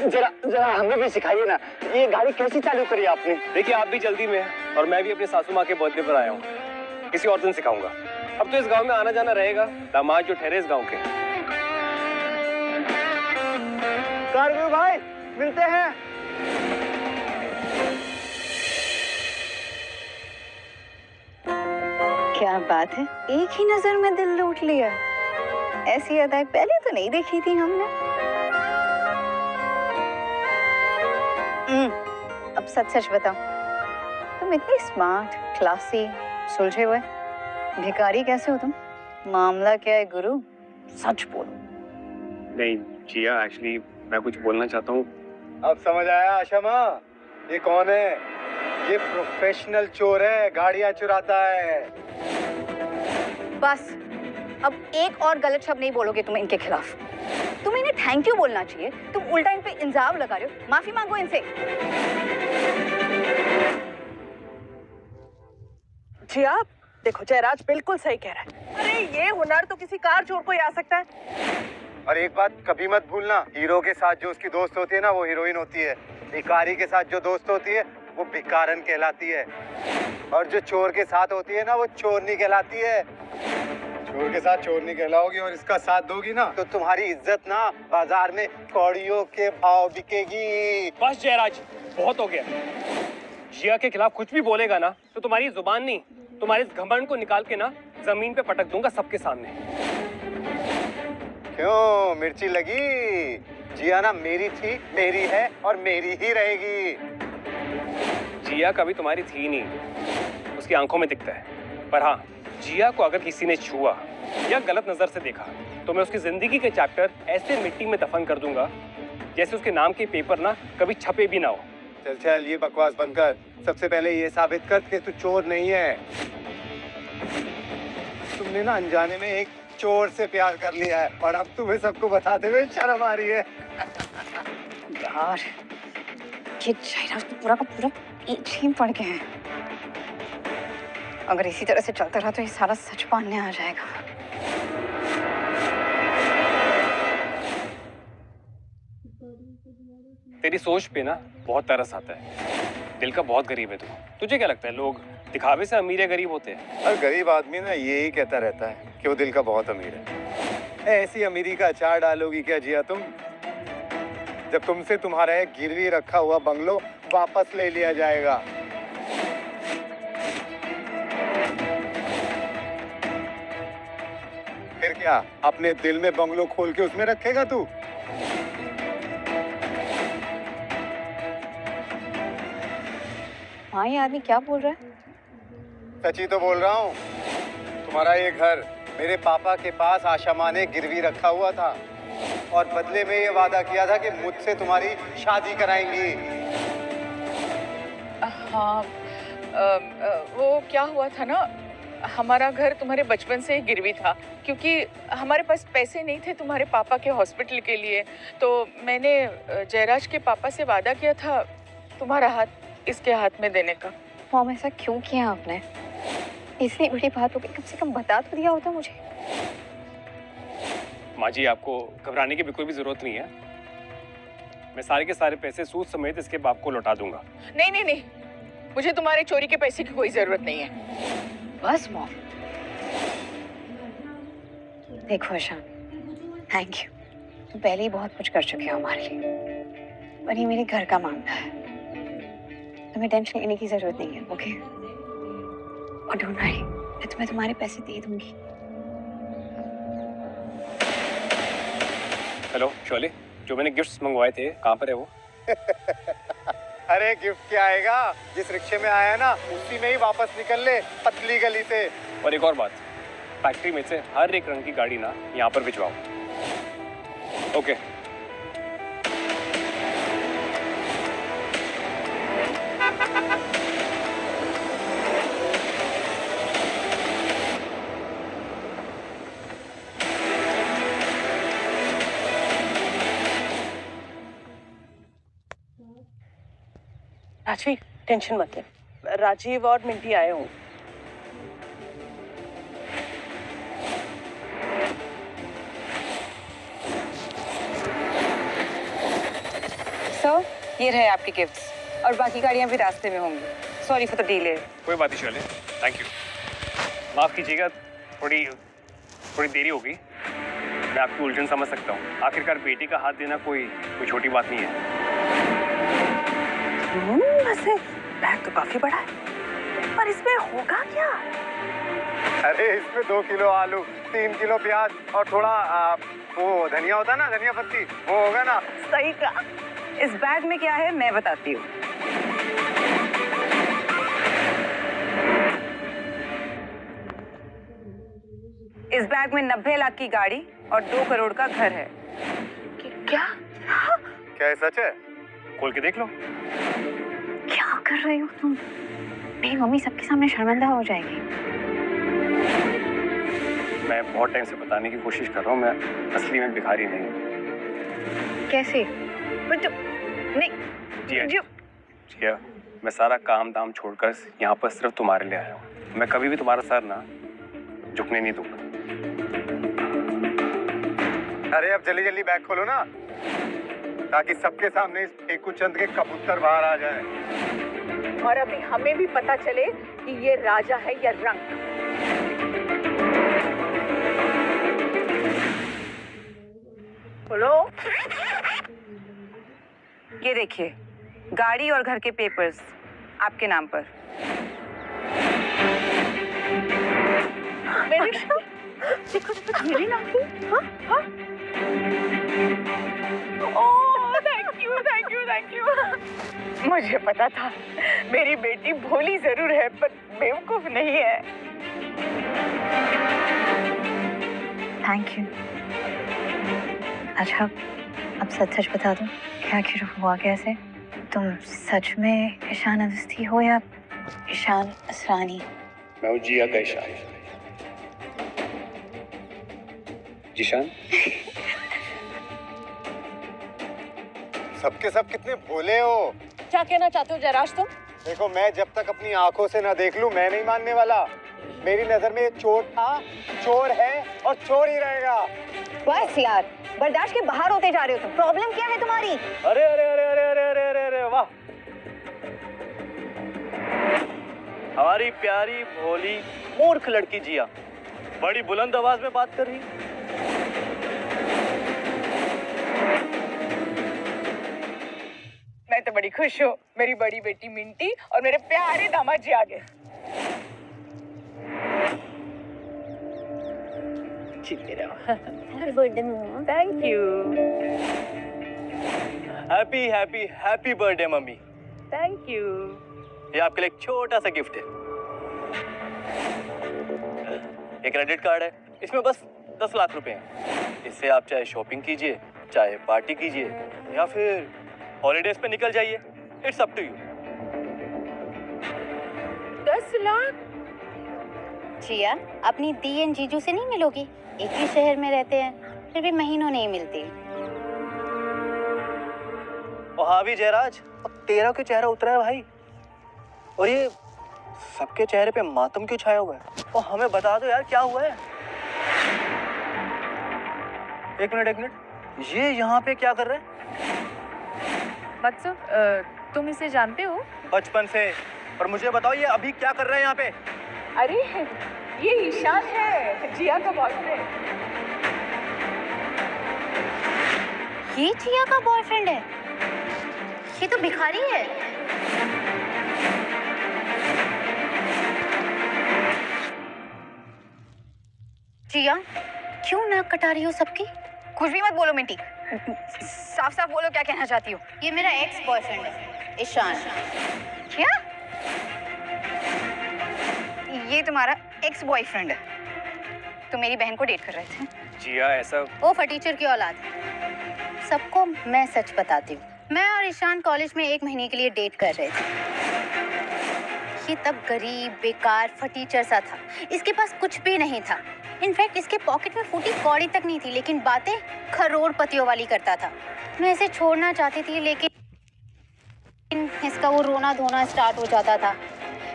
जरा जरा हमें भी सिखाइए ना, ये गाड़ी कैसी चालू करी आपने? देखिए आप भी जल्दी में हैं और मैं भी अपने सासू माँ के बर्थडे पर आया हूँ, किसी और दिन सिखाऊंगा। अब तो इस गांव में आना जाना रहेगा, दामाद जो ठहरे इस गांव के। कारगिल भाई मिलते हैं। क्या बात है, एक ही नजर में दिल लूट लिया। ऐसी अदाएं पहले तो नहीं देखी थी हमने। अब सच सच बताओ, तुम इतनी स्मार्ट, क्लासी, सुलझे हुए भिखारी कैसे हो तुम? मामला क्या है गुरु, सच बोलो। नहीं जिया, एक्चुअली मैं कुछ बोलना चाहता हूँ। अब समझ आया आशा माँ, ये कौन है? ये प्रोफेशनल चोर है, गाड़ियाँ चुराता है। बस अब एक और गलत शब्द नहीं बोलोगे तुम इनके खिलाफ। तुम इन्हें थैंक यू बोलना चाहिए, तुम उल्टा इन पे इल्जाम लगा रहे हो। माफी मांगो इनसे। जी आप देखो, जयराज बिल्कुल सही कह रहा है। अरे ये हुनर तो किसी कार चोर को ही आ सकता है। और एक बात कभी मत भूलना, हीरो के साथ जो उसकी दोस्त होती है ना, वो हीरोइन होती है। भिखारी के साथ जो दोस्त होती है वो भिकारन कहलाती है, और जो चोर के साथ होती है ना, वो चोरनी कहलाती है। चोर के साथ चोरनी कहलाओगी और इसका साथ दोगी ना, तो तुम्हारी इज्जत ना बाजार में कौड़ियों के भाव बिकेगी। बस जयराज, बहुत हो गया। जिया के खिलाफ कुछ भी बोलेगा ना तो तुम्हारी जुबान नहीं, तुम्हारे इस घमंड को निकाल के ना जमीन पे पटक दूंगा सबके सामने। क्यों मिर्ची लगी? जिया ना मेरी थी, मेरी है और मेरी ही रहेगी। जिया कभी तुम्हारी थी नहीं, उसकी आंखों में दिखता है। पर हाँ, जिया को अगर किसी ने छुआ या गलत नजर से देखा तो मैं उसकी जिंदगी के चैप्टर ऐसे मिट्टी में दफन कर दूंगा जैसे उसके नाम के पेपर ना कभी छपे भी ना हो। चल चल, ये बकवास बंद कर। सबसे पहले ये साबित कर कि तू चोर नहीं है। तुमने ना अनजाने में एक चोर से प्यार कर लिया है और अब तुम्हें सबको बताते हुए शर्म आ रही है। यार ये जयराज तो पूरा का पूरा एक ही पड़ गया है। अगर इसी तरह से चलता रहा तो ये सारा सच मानने आ जाएगा। तेरी सोच पे ना बहुत तरस आता है। दिल का बहुत गरीब है तू। तुझे क्या लगता है लोग दिखावे से अमीर या गरीब होते हैं? और गरीब आदमी ना यही कहता रहता है कि वो दिल का बहुत अमीर है। ऐसी अमीरी का अचार डालोगी क्या जिया तुम, जब तुमसे तुम्हारा एक गिरवी रखा हुआ बंगलो वापस ले लिया जाएगा? फिर क्या अपने दिल में बंगलो खोल के उसमें रखेगा तू? हाँ, ये आदमी क्या बोल रहा है? सच ही तो बोल रहा हूँ। तुम्हारा ये घर मेरे पापा के पास आशा माँ ने गिरवी रखा हुआ था और बदले में ये वादा किया था कि मुझसे तुम्हारी शादी कराएंगी। हाँ, वो क्या हुआ था ना, हमारा घर तुम्हारे बचपन से ही गिरवी था क्योंकि हमारे पास पैसे नहीं थे तुम्हारे पापा के हॉस्पिटल के लिए। तो मैंने जयराज के पापा से वादा किया था तुम्हारा हाथ इसके हाथ में देने का। मॉम, ऐसा क्यों किया आपने? इतनी बड़ी बात हो गई, कम से कम बता तो दिया होता मुझे। माँ जी, आपको घबराने की बिल्कुल भी जरूरत नहीं है। मैं सारे के सारे पैसे सूद समेत इसके बाप को लौटा दूंगा। नहीं नहीं नहीं, मुझे तुम्हारे चोरी के पैसे की कोई जरूरत नहीं है। बस मॉम। देखो आशा, थैंक यू। तुम पहले ही बहुत कुछ कर चुके हो हमारे लिए, पर ये मेरे घर का मामला है, तुम्हें टेंशन लेने की जरूरत नहीं है, ओके? और डोंट वरी, मैं तुम्हें तुम्हारे पैसे दे दूंगी। हेलो शोले, जो मैंने गिफ्ट्स मंगवाए थे कहाँ पर है वो? अरे गिफ्ट क्या आएगा, जिस रिक्शे में आया ना उसी में ही वापस निकल ले, पतली गली से। और एक और बात, फैक्ट्री में से हर एक रंग की गाड़ी ना यहाँ पर भिजवाओ। ओके। राजवी, टेंशन मत ले। राजीव और मिंटी आए हूँ। ये रहे आपके गिफ्ट्स और बाकी गाड़ियाँ भी रास्ते में होंगी। Sorry for the delay. कोई बात नहीं शैले, थैंक यू। माफ़ कीजिएगा, थोड़ी देरी होगी। मैं आपकी उलझन समझ सकता हूँ। आखिरकार बेटी का हाथ देना कोई छोटी बात नहीं है। वैसे बैग तो काफी बड़ा है, पर इसमें होगा क्या? अरे इसमें 2 किलो आलू, 3 किलो प्याज और थोड़ा वो धनिया होता है ना, धनिया पत्ती, वो होगा ना। सही कहा। इस बैग में क्या है मैं बताती हूँ। इस बैग में 90 लाख की गाड़ी और 2 करोड़ का घर है। क्या? क्या सच है? खोल के देख लो। क्या कर रही हो तुम? मेरी मम्मी सबके सामने शर्मिंदा हो जाएगी। मैं बहुत टाइम से बताने की कोशिश कर रहा हूँ, मैं असली में भिखारी नहीं हूँ। कैसे? पर तुम नहीं जिया, मैं सारा काम दाम छोड़कर यहाँ पर सिर्फ तुम्हारे लिए आया हूँ। मैं कभी भी तुम्हारा सर ना झुकने नहीं दूंगा। अरे अब जल्दी जल्दी बैग खोलो ना, ताकि सबके सामने इस फेकू चंद के कबूतर बाहर आ जाए। और अभी हमें भी पता चले कि ये राजा है या रंक। बोलो। ये देखिए, गाड़ी और घर के पेपर्स आपके नाम पर। मेरी देखो मेरी नाम की। हाँ हाँ। Oh thank you. मुझे पता था मेरी बेटी भोली जरूर है पर बेवकूफ नहीं है। Thank you. अच्छा अब सच बता दो, क्या हुआ कैसे? तुम सच में ईशान अवस्थी हो या ईशान असरानी? मैं हूँ जिया का ईशान। जीशान। सबके सब कितने भोले हो। क्या कहना चाहते हो जयराज तुम? देखो मैं जब तक अपनी आंखों से ना देख लूं मैं नहीं मानने वाला। मेरी नजर में ये चोर था, चोर है और चोर ही रहेगा। बस यार, बर्दाश्त के बाहर होते जा रहे हो तुम। प्रॉब्लम क्या है तुम्हारी? अरे अरे अरे अरे अरे अरे अरे अरे वाह, हमारी प्यारी भोली मूर्ख लड़की जिया बड़ी बुलंद आवाज में बात कर रही। मैं तो बड़ी खुश हूँ, मेरी बड़ी बेटी मिंटी और मेरे प्यारे दामाद जी आ गए। Thank you. Happy happy happy birthday mummy. Thank you. ये आपके लिए एक छोटा सा गिफ्ट है। एक क्रेडिट कार्ड है, इसमें बस 10 लाख रुपए हैं। इससे आप चाहे शॉपिंग कीजिए, चाहे पार्टी कीजिए या फिर हॉलीडेज पे निकल जाइए। It's up to you. 10 lakh? Jiya, अपनी दी एंड जीजू से नहीं मिलोगी? एक ही शहर में रहते हैं, फिर भी महीनों नहीं मिलती। और हाँ भी जयराज, अब तेरा क्यों चेहरा उतरा है भाई? और ये सबके चेहरे पे मातम क्यों छाया हुआ है? और हमें बता दो यार क्या हुआ है? एक मिनट, ये यहाँ पे क्या कर रहे हैं? बच्चों, तुम इसे जानते हो? बचपन से। और मुझे बताओ ये अभी क्या कर रहे हैं यहाँ पे? अरे ये ईशान है, जिया का बॉयफ्रेंड। ये जिया का बॉयफ्रेंड है? ये तो भिखारी है। जिया, क्यों नाक कटा रही हो सबकी? कुछ भी मत बोलो मिंटी, साफ साफ बोलो क्या कहना चाहती हो। ये मेरा एक्स बॉयफ्रेंड है, ईशान। क्या? ये तुम्हारा एक्स बॉयफ्रेंड है? तुम मेरी बहन को डेट कर रहे थे? जिया ऐसा। ओ फटीचर की औलाद। सबको मैं सच बताती हूँ, मैं और ईशान कॉलेज में 1 महीने के लिए डेट कर रहे थे। ये तब गरीब, बेकार, फटीचर सा था। इसके पास कुछ भी नहीं था। इनफैक्ट इसके पॉकेट में फूटी कौड़ी तक नहीं थी, लेकिन बातें करोड़पतियों वाली करता था। मैं इसे छोड़ना चाहती थी, लेकिन इसका वो रोना धोना स्टार्ट हो जाता था।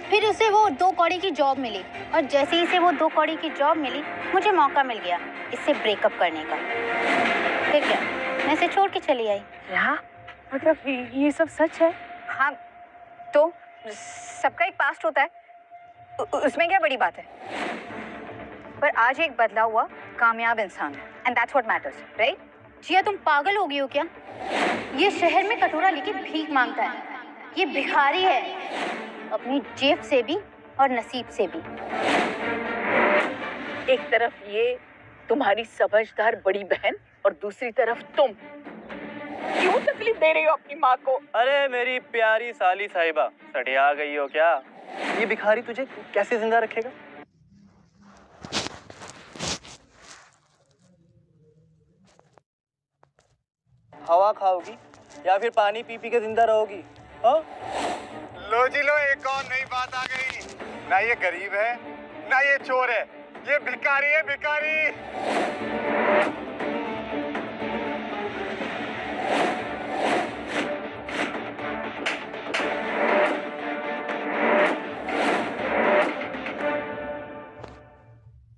फिर उसे वो 2 कौड़ी की जॉब मिली, और जैसे ही इसे वो 2 कौड़ी की जॉब मिली, मुझे मौका मिल गया इससे ब्रेकअप करने का। फिर क्या, मैं इसे छोड़ के चली आई। मतलब ये सब सच है? हाँ, तो सबका एक पास्ट होता है, उसमें क्या बड़ी बात है? पर आज एक बदला हुआ कामयाब इंसान है, and that's what matters, right? Jiya तुम पागल हो गई हो क्या? ये शहर में कटोरा लेके भीख मांगता है, ये भिखारी है, अपनी जेब से भी और नसीब से भी। एक तरफ ये तुम्हारी समझदार बड़ी बहन और दूसरी तरफ तुम। क्यों तकलीफ दे रही हो अपनी माँ को? अरे मेरी प्यारी साली साहिबा, सटिया गई हो क्या? ये भिखारी तुझे कैसे जिंदा रखेगा? हवा खाओगी या फिर पानी पी पी के जिंदा रहोगी? हाँ? लो जी लो, एक और नई बात आ गई। ना ये गरीब है ना ये चोर है, ये भिखारी है, भिखारी।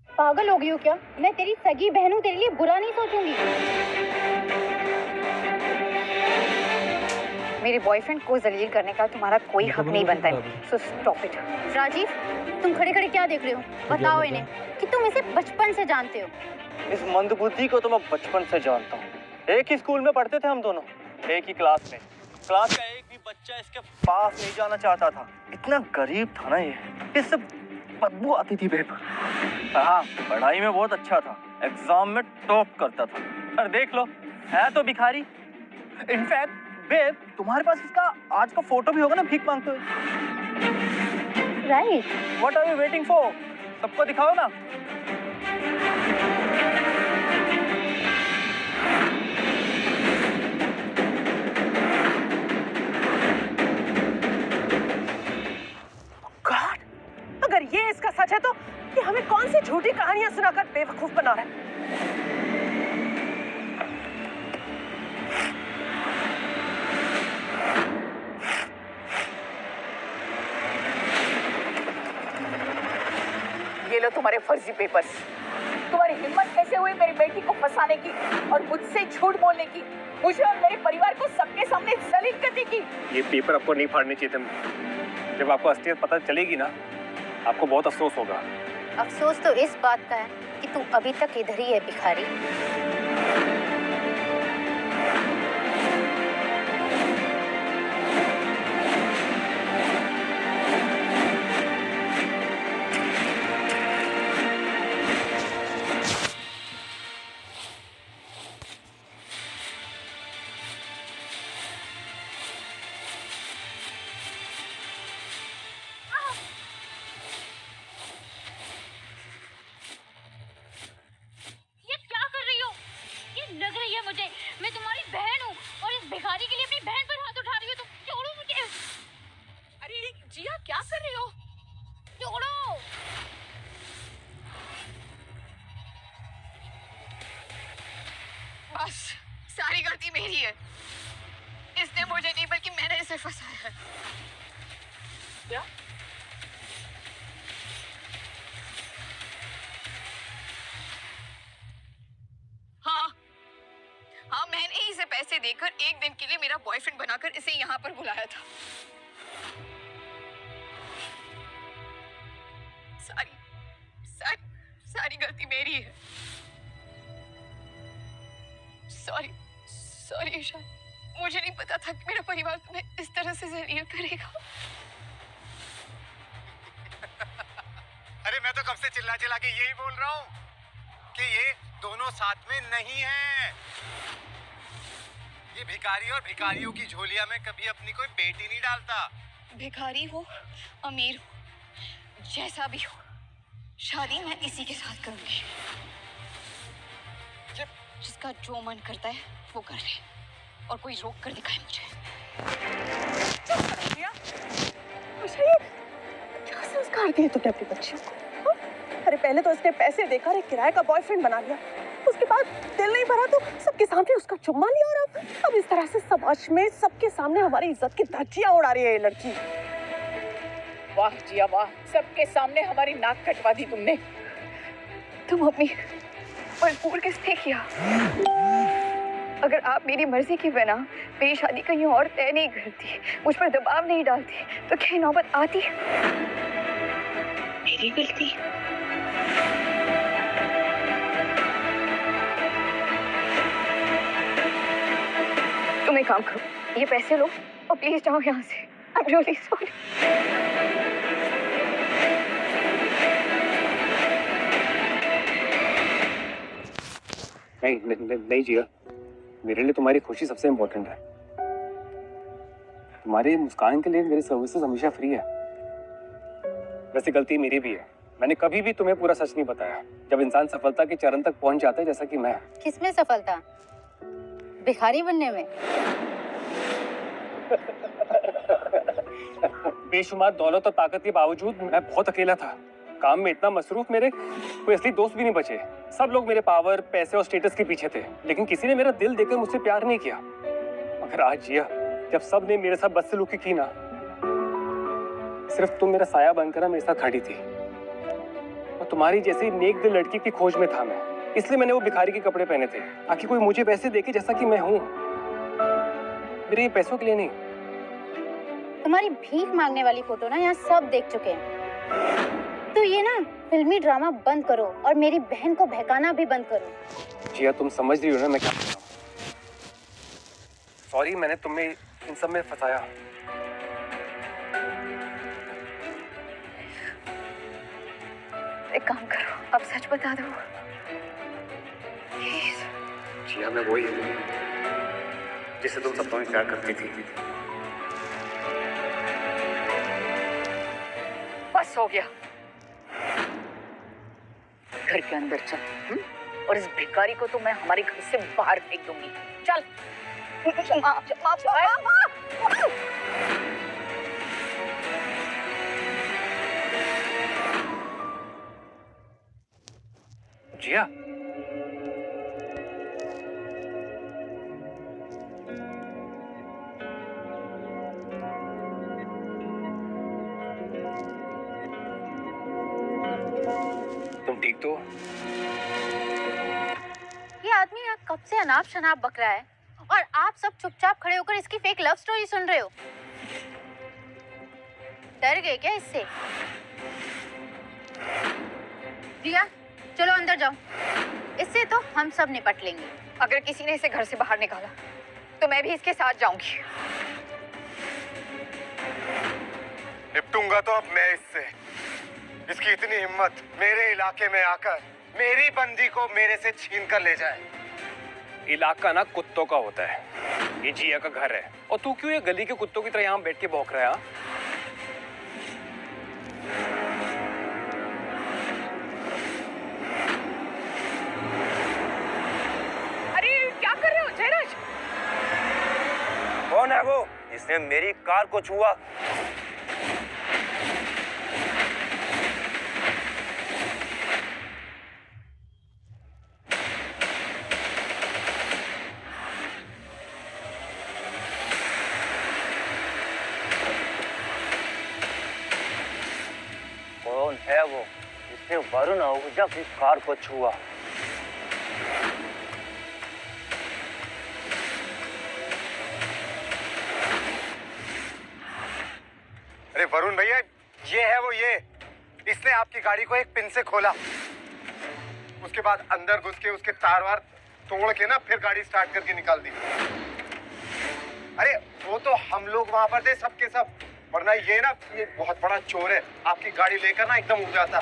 पागल हो गई हो क्या? मैं तेरी सगी बहन हूँ, तेरे लिए बुरा नहीं सोचूंगी। मेरे बॉयफ्रेंड को जलील करने का तुम्हारा कोई हक नहीं बनता है, सो स्टॉप इट। राजीव, तुम खड़े खड़े क्या देख रहे हो? बताओ इन्हें कि तुम इसे बचपन से जानते हो। इस मंदबुद्धि को तो मैं बचपन से जानता हूँ। एक ही स्कूल में पढ़ते थे हम दोनों, एक ही क्लास में। क्लास का एक भी बच्चा इसके पास नहीं जाना चाहता था। इतना गरीब था ना ये, इससे बदबू आती थी बेब। हाँ, पढ़ाई में बहुत अच्छा था, एग्जाम में टॉप करता था। और देख लो, है तो भिखारी। इनफैक्ट बेब, तुम्हारे पास इसका आज का फोटो भी होगा ना भीख मांगते हुए। Right. What are you waiting for? सबको दिखाओ ना। गॉड, अगर ये इसका सच है तो ये हमें कौन सी झूठी कहानियां सुनाकर बेवकूफ बना रहा है? ये लो तुम्हारे फर्जी पेपर्स। तुम्हारी हिम्मत कैसे हुई मेरी बेटी को फंसाने की और मुझसे झूठ बोलने की, मुझे और मेरे परिवार को सबके सामने जलील करने की? ये पेपर आपको नहीं फाड़ने चाहिए थे। जब आपको असलियत पता चलेगी ना, आपको बहुत अफसोस होगा। अफसोस तो इस बात का है कि तू अभी तक इधर ही है भिखारी। भिखारी के लिए अपनी बहन पर हाथ उठा रही हो तुम। छोड़ो मुझे। अरे जिया, क्या कर रही हो? छोड़ो। बस सारी गलती मेरी है। इसने मुझे नहीं बल्कि मैंने इसे फंसाया है। क्या? हाँ, मैंने ही इसे पैसे देकर एक दिन के लिए मेरा बॉयफ्रेंड बनाकर इसे यहाँ पर बुलाया था। सारी गलती मेरी है। सॉरी ईशा, मुझे नहीं पता था कि मेरा परिवार तुम्हें इस तरह से जलील करेगा। अरे मैं तो कब से चिल्ला चिल्ला के यही बोल रहा हूँ कि ये दोनों साथ में नहीं हैं। ये भिखारी और भिखारियों की झोलिया में कभी अपनी कोई बेटी नहीं डालता। भिखारी हो, अमीर हो, जैसा भी हो, शादी मैं इसी के साथ करूंगी। जिसका जो मन करता है वो कर ले और कोई रोक कर दिखाए मुझे। क्या संस्कार दिए तुमने अपनी बच्चियों को? अरे पहले तो इसने पैसे देकर एक किराए का बॉयफ्रेंड बना लिया, उसके बाद दिल नहीं भरा तो सबके सामने उसका चुम्मा लिया, और अब इस तरह से समाज में सबके सामने हमारी इज्जत की धज्जियां उड़ा रही है ये लड़की। वाह जिया वाह, सबके सामने हमारी नाक कटवा दी तुमने। तुम अपनी मजबूर किसने किया? अगर आप मेरी मर्जी के बिना मेरी शादी कहीं और तय नहीं करती, मुझ पर दबाव नहीं डालती, तो क्या नौबत आती? मेरी गलती। तुम एक काम करो, ये पैसे लो और प्लीज जाओ यहाँ से। I'm really sorry. नहीं जिया, मेरे लिए तुम्हारी खुशी सबसे इम्पोर्टेंट है। तुम्हारी मुस्कान के लिए मेरी सर्विसेज हमेशा फ्री है। वैसे गलती मेरी भी है, मैंने कभी भी तुम्हें पूरा सच नहीं बताया। जब इंसान सफलता के चरण तक पहुंच जाता है, जैसा कि मैं। किसमें सफलता? भिखारी बनने में? बेशुमार दौलत और ताकत के बावजूद मैं बहुत अकेला था। काम में इतना मसरूफ, मेरे कोई असली दोस्त भी नहीं बचे। सब लोग मेरे पावर, पैसे और स्टेटस के पीछे थे, लेकिन किसी ने मेरा दिल देकर मुझसे प्यार नहीं किया। मगर आज जिया, जब सब ने मेरे साथ बदसलूकी की ना, सिर्फ तुम मेरा साया बनकर मेरे साथ खड़ी थी। और तुम्हारी जैसी नेक दिल लड़की की खोज में था मैं, इसलिए मैंने वो भिखारी के कपड़े पहने थे, ताकि कोई मुझे वैसे देखे जैसा कि मैं हूँ। मेरे ये पैसों के लिए नहीं। तुम्हारी भीख मांगने वाली फोटो ना यहाँ सब देख चुके हैं। तो ये ना फिल्मी ड्रामा बंद करो और मेरी बहन को बहकाना भी बंद करो। जिया, तुम समझ रही हो ना मैं क्या कर रहा हूँ? सॉरी, मैंने तुम्हें इन सब में फंसाया। एक काम करो, अब सच बता दो। जिया, मैं वही हूँ जिसे तुम सपनों में प्यार करती थी। बस हो गया, घर के अंदर चल। और इस भिखारी को तो मैं हमारे घर से बाहर फेंक दूंगी। चल। जिया, तुम ठीक तो? ये आदमी यहाँ कब से अनाप शनाप बक रहा है और आप सब चुपचाप खड़े होकर इसकी फेक लव स्टोरी सुन रहे हो। डर गए क्या इससे? रिया, चलो अंदर जाओ, इससे तो हम सब निपट लेंगे। अगर किसी ने इसे घर से बाहर निकाला तो मैं भी इसके साथ जाऊंगी। निपटूंगा तो अब मैं इससे। इसकी इतनी हिम्मत मेरे इलाके में आकर मेरी बंदी को मेरे से छीन कर ले जाए। इलाका ना कुत्तों का होता है, ये जिया का घर है। और तू क्यों ये गली के कुत्तों की तरह यहाँ बैठ के भौंक रहा है? अरे क्या कर रहे हो जयराज? कौन है वो जिसने मेरी कार को छुआ? कौन है वो जिसने वरुण आहूजा की कार को छुआ? अरे वरुण भैया, ये है वो। ये इसने आपकी गाड़ी को एक पिन से खोला, उसके बाद अंदर घुस के उसके तार वार तोड़ के ना फिर गाड़ी स्टार्ट करके निकाल दी। अरे वो तो हम लोग वहां पर थे सबके सब, वरना ये ना ये बहुत बड़ा चोर है, आपकी गाड़ी लेकर ना एकदम उड़ जाता।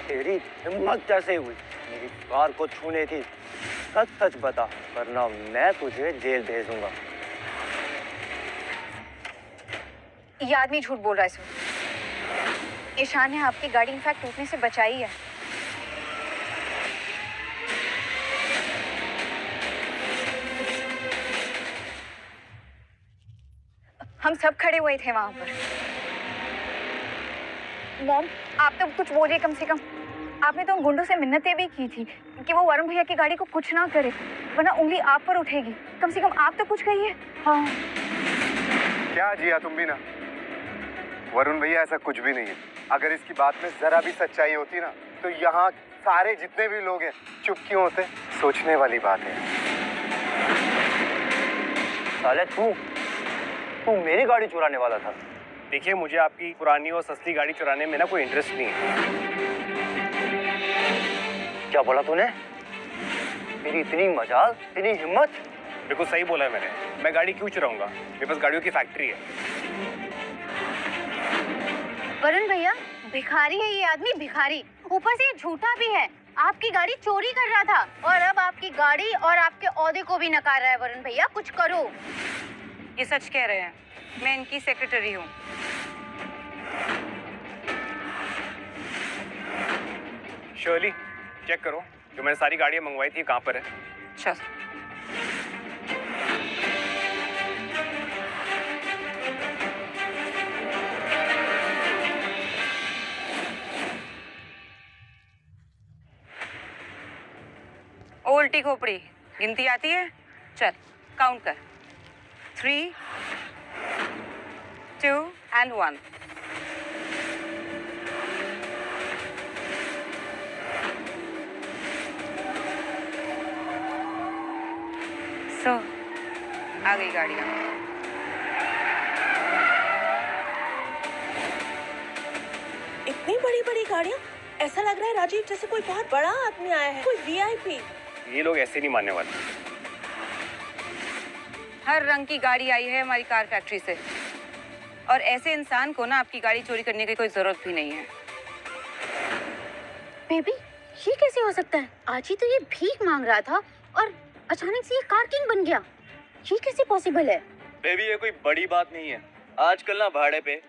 तेरी हिम्मत कैसे हुई मेरी कार को छूने की? सच सच बता, वरना मैं तुझे जेल भेजूंगा। ये आदमी झूठ बोल रहा है सर। ईशान ने आपकी गाड़ी इनफैक्ट टूटने से बचाई है। हम सब खड़े हुए थे वहां पर। मॉम, आप तो कुछ बोलिए कम से कम। आपने तो उन गुंडों से मिन्नतें भी की थी कि वो वरुण भैया की गाड़ी को कुछ ना करे, वरना उंगली आप पर उठेगी। कम से कम आप तो कुछ कहिए। हाँ। क्या जिया, तुम भी ना। वरुण भैया ऐसा कुछ भी नहीं है। अगर इसकी बात में जरा भी सच्चाई होती ना, तो यहाँ सारे जितने भी लोग हैं चुप क्यों होते? सोचने वाली बात है। साले तू मेरी गाड़ी चुराने वाला था। देखिए, मुझे आपकी पुरानी और सस्ती गाड़ी चुराने में ना कोई इंटरेस्ट नहीं है। क्या बोला तूने? तेरी इतनी मजाल, इतनी हिम्मत? बिल्कुल सही बोला है मैंने। मैं गाड़ी क्यों चुराऊंगा? मेरे पास गाड़ियों की फैक्ट्री है। वरुण भैया, भिखारी है ये आदमी, भिखारी। ऊपर से ये झूठा भी है। आपकी गाड़ी चोरी कर रहा था और अब आपकी गाड़ी और आपके ओहदे को भी नकार रहा है। वरुण भैया, कुछ करो। ये सच कह रहे हैं, मैं इनकी सेक्रेटरी हूँ। शर्ली, चेक करो जो मैंने सारी गाड़ियां मंगवाई थी कहाँ पर है। अच्छा। ओ उल्टी खोपड़ी, गिनती आती है? चल काउंट कर। 3, 2 and 1। सो आ गई गाड़ियाँ। इतनी बड़ी बड़ी गाड़ियाँ, ऐसा लग रहा है राजीव जैसे कोई बहुत बड़ा आदमी आया है, कोई वीआईपी। ये लोग ऐसे नहीं मानने वाले। हर रंग की गाड़ी आई है हमारी कार फैक्ट्री से, और ऐसे इंसान को ना आपकी गाड़ी चोरी करने की कोई जरूरत भी नहीं है। बेबी, ये कैसे हो सकता है? आज ही तो ये भीख मांग रहा था और अचानक से ये कार किंग बन गया। ये कैसे पॉसिबल है? बेबी, ये कोई बड़ी बात नहीं है। आजकल ना भाड़े पे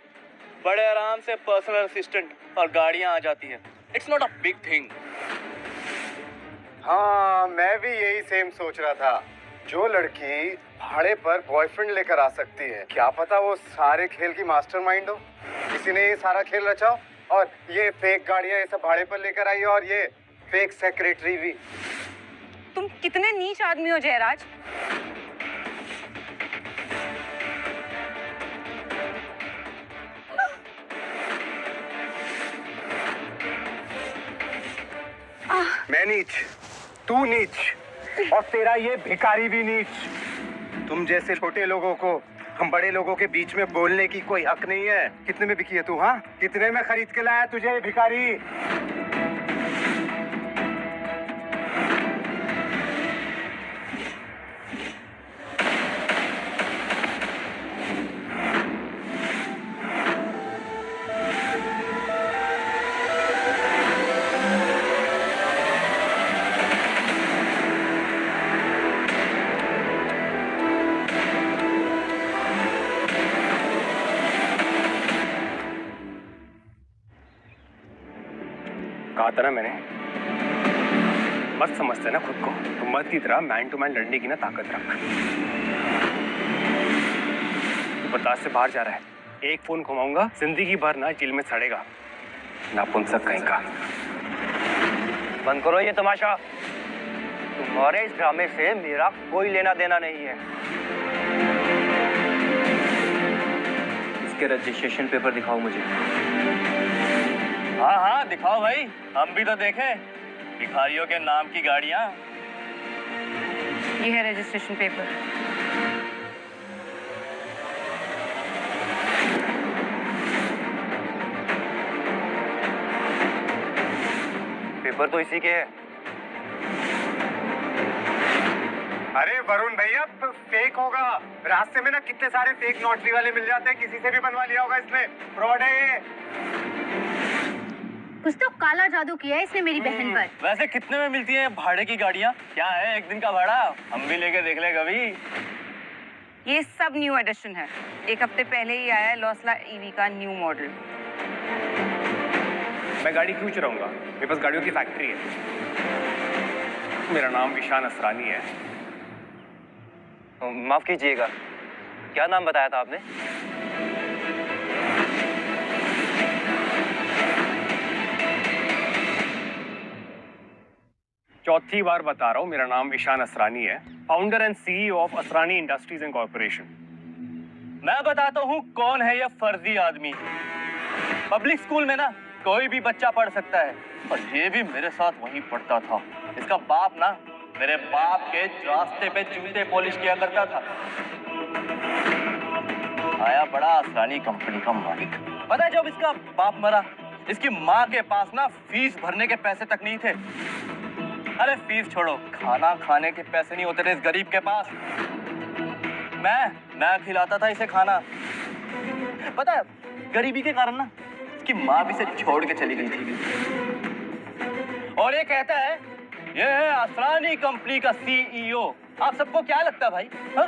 बड़े आराम से पर्सनल असिस्टेंट और गाड़ियाँ आ जाती है। It's not a big thing. हाँ, मैं भी यही सेम सोच रहा था। जो लड़की भाड़े पर बॉयफ्रेंड लेकर आ सकती है, क्या पता वो सारे खेल की मास्टरमाइंड हो। किसी ने ये सारा खेल रचा हो और ये फेक गाड़ियां ये सब भाड़े पर लेकर आई और ये फेक सेक्रेटरी भी। तुम कितने नीच आदमी हो जयराज। मैं नीच, तू नीच, और तेरा ये भिखारी भी नीच। तुम जैसे छोटे लोगों को हम बड़े लोगों के बीच में बोलने की कोई हक नहीं है। कितने में बिकी है तू? हाँ, कितने में खरीद के लाया तुझे ये भिखारी? कहा था ना मैंने, मत समझते ना खुद को। तुम मत की तरह मैन टू मैन लड़ने की ना ताकत रख। तू बर्दाश्त से बाहर जा रहा है। एक फोन घुमाऊंगा, जिंदगी भर ना जेल में सड़ेगा। नापुंसक कहीं का। बंद करो ये तमाशा। तुम्हारे इस ड्रामे से मेरा कोई लेना देना नहीं है। इसके रजिस्ट्रेशन पेपर दिखाओ मुझे। हाँ हाँ दिखाओ भाई, हम भी तो देखें भिखारियों के नाम की गाड़ियाँ। ये है रजिस्ट्रेशन पेपर। पेपर तो इसी के है। अरे वरुण भैया, फेक होगा। रास्ते में ना कितने सारे फेक नोटरी वाले मिल जाते हैं, किसी से भी बनवा लिया होगा इसने। फ्रॉड है ये। कुछ तो काला जादू किया है इसने मेरी बहन पर। वैसे कितने में मिलती हैं भाड़े की गाड़ियाँ? क्या है एक दिन का भाड़ा? हम भी लेके देख ले कभी। ये सब न्यू एडिशन है। एक हफ्ते पहले ही आया है लॉसला ईवी का न्यू मॉडल। मैं गाड़ी क्यों चुराऊंगा? मेरे पास गाड़ियों की फैक्ट्री है। मेरा नाम ईशान असरानी है। माफ कीजिएगा, क्या नाम बताया था आपने? चौथी बार बता रहा हूँ, मेरा नाम ईशान असरानी है, founder and CEO of Asrani industries and corporation. मैं बताता हूँ कौन है ये फर्जी आदमी। पब्लिक स्कूल में ना कोई भी बच्चा पढ़ सकता है, और ये भी मेरे साथ वहीं पढ़ता था। इसका बाप ना मेरे बाप के रास्ते पे जूते पॉलिश किया करता था। आया बड़ा असरानी कंपनी का मालिक। पता है जब इसका बाप मरा, इसकी माँ के पास ना फीस भरने के पैसे तक नहीं थे। अरे फीस छोड़ो, खाना खाने के पैसे नहीं होते थे इस गरीब के पास। मैं खिलाता था इसे खाना। पता है गरीबी के कारण ना इसकी माँ भी इसे छोड़ के चली गई थी। और ये कहता है ये है असरानी कंपनी का CEO। आप सबको क्या लगता है भाई? हाँ?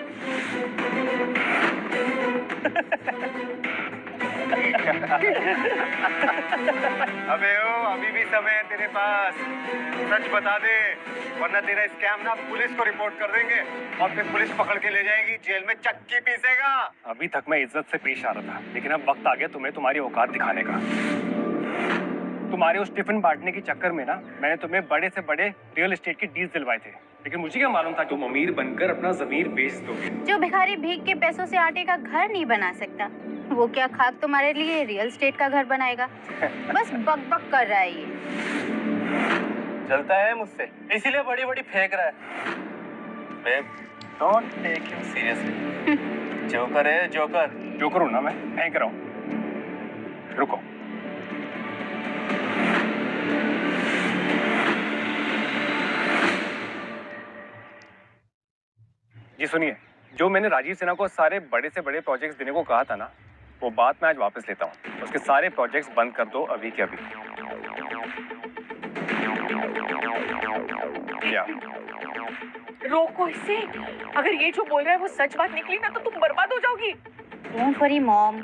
अबे ओ, अभी भी समय है तेरे पास। सच बता दे, वरना तेरा स्कैम ना पुलिस को रिपोर्ट कर देंगे और फिर पुलिस पकड़ के ले जाएगी, जेल में चक्की पीसेगा। अभी तक मैं इज्जत से पेश आ रहा था, लेकिन अब वक्त आ गया तुम्हें तुम्हारी औकात दिखाने का। तुम्हारे उस टिफिन बांटने के चक्कर में ना मैंने तुम्हें बड़े से बड़े रियल एस्टेट के डील्स दिलवाए थे, लेकिन मुझे क्या मालूम था तुम अमीर बनकर अपना जमीर बेच दोगे। जो भिखारी भीख के पैसों से आटे का घर नहीं बना सकता, वो क्या खाक तुम्हारे लिए रियल एस्टेट का घर बनाएगा? बस बक बक कर रहा है ये। चलता है मुझसे, इसीलिए बड़ी बड़ी फेंक रहा है। Babe, don't take him seriously. Joker है जोकर। जोकर हूँ ना मैं, फेंक रहा हूँ। रुको, जी सुनिए, जो मैंने राजीव सिन्हा को सारे बड़े से बड़े प्रोजेक्ट्स देने को कहा था ना, वो बात मैं आज वापस लेता हूँ। उसके सारे प्रोजेक्ट्स बंद कर दो अभी के अभी। या रोको इसे। अगर ये जो बोल रहा है वो सच बात निकली ना तो तुम बर्बाद हो जाओगी। डोंट वरी मॉम,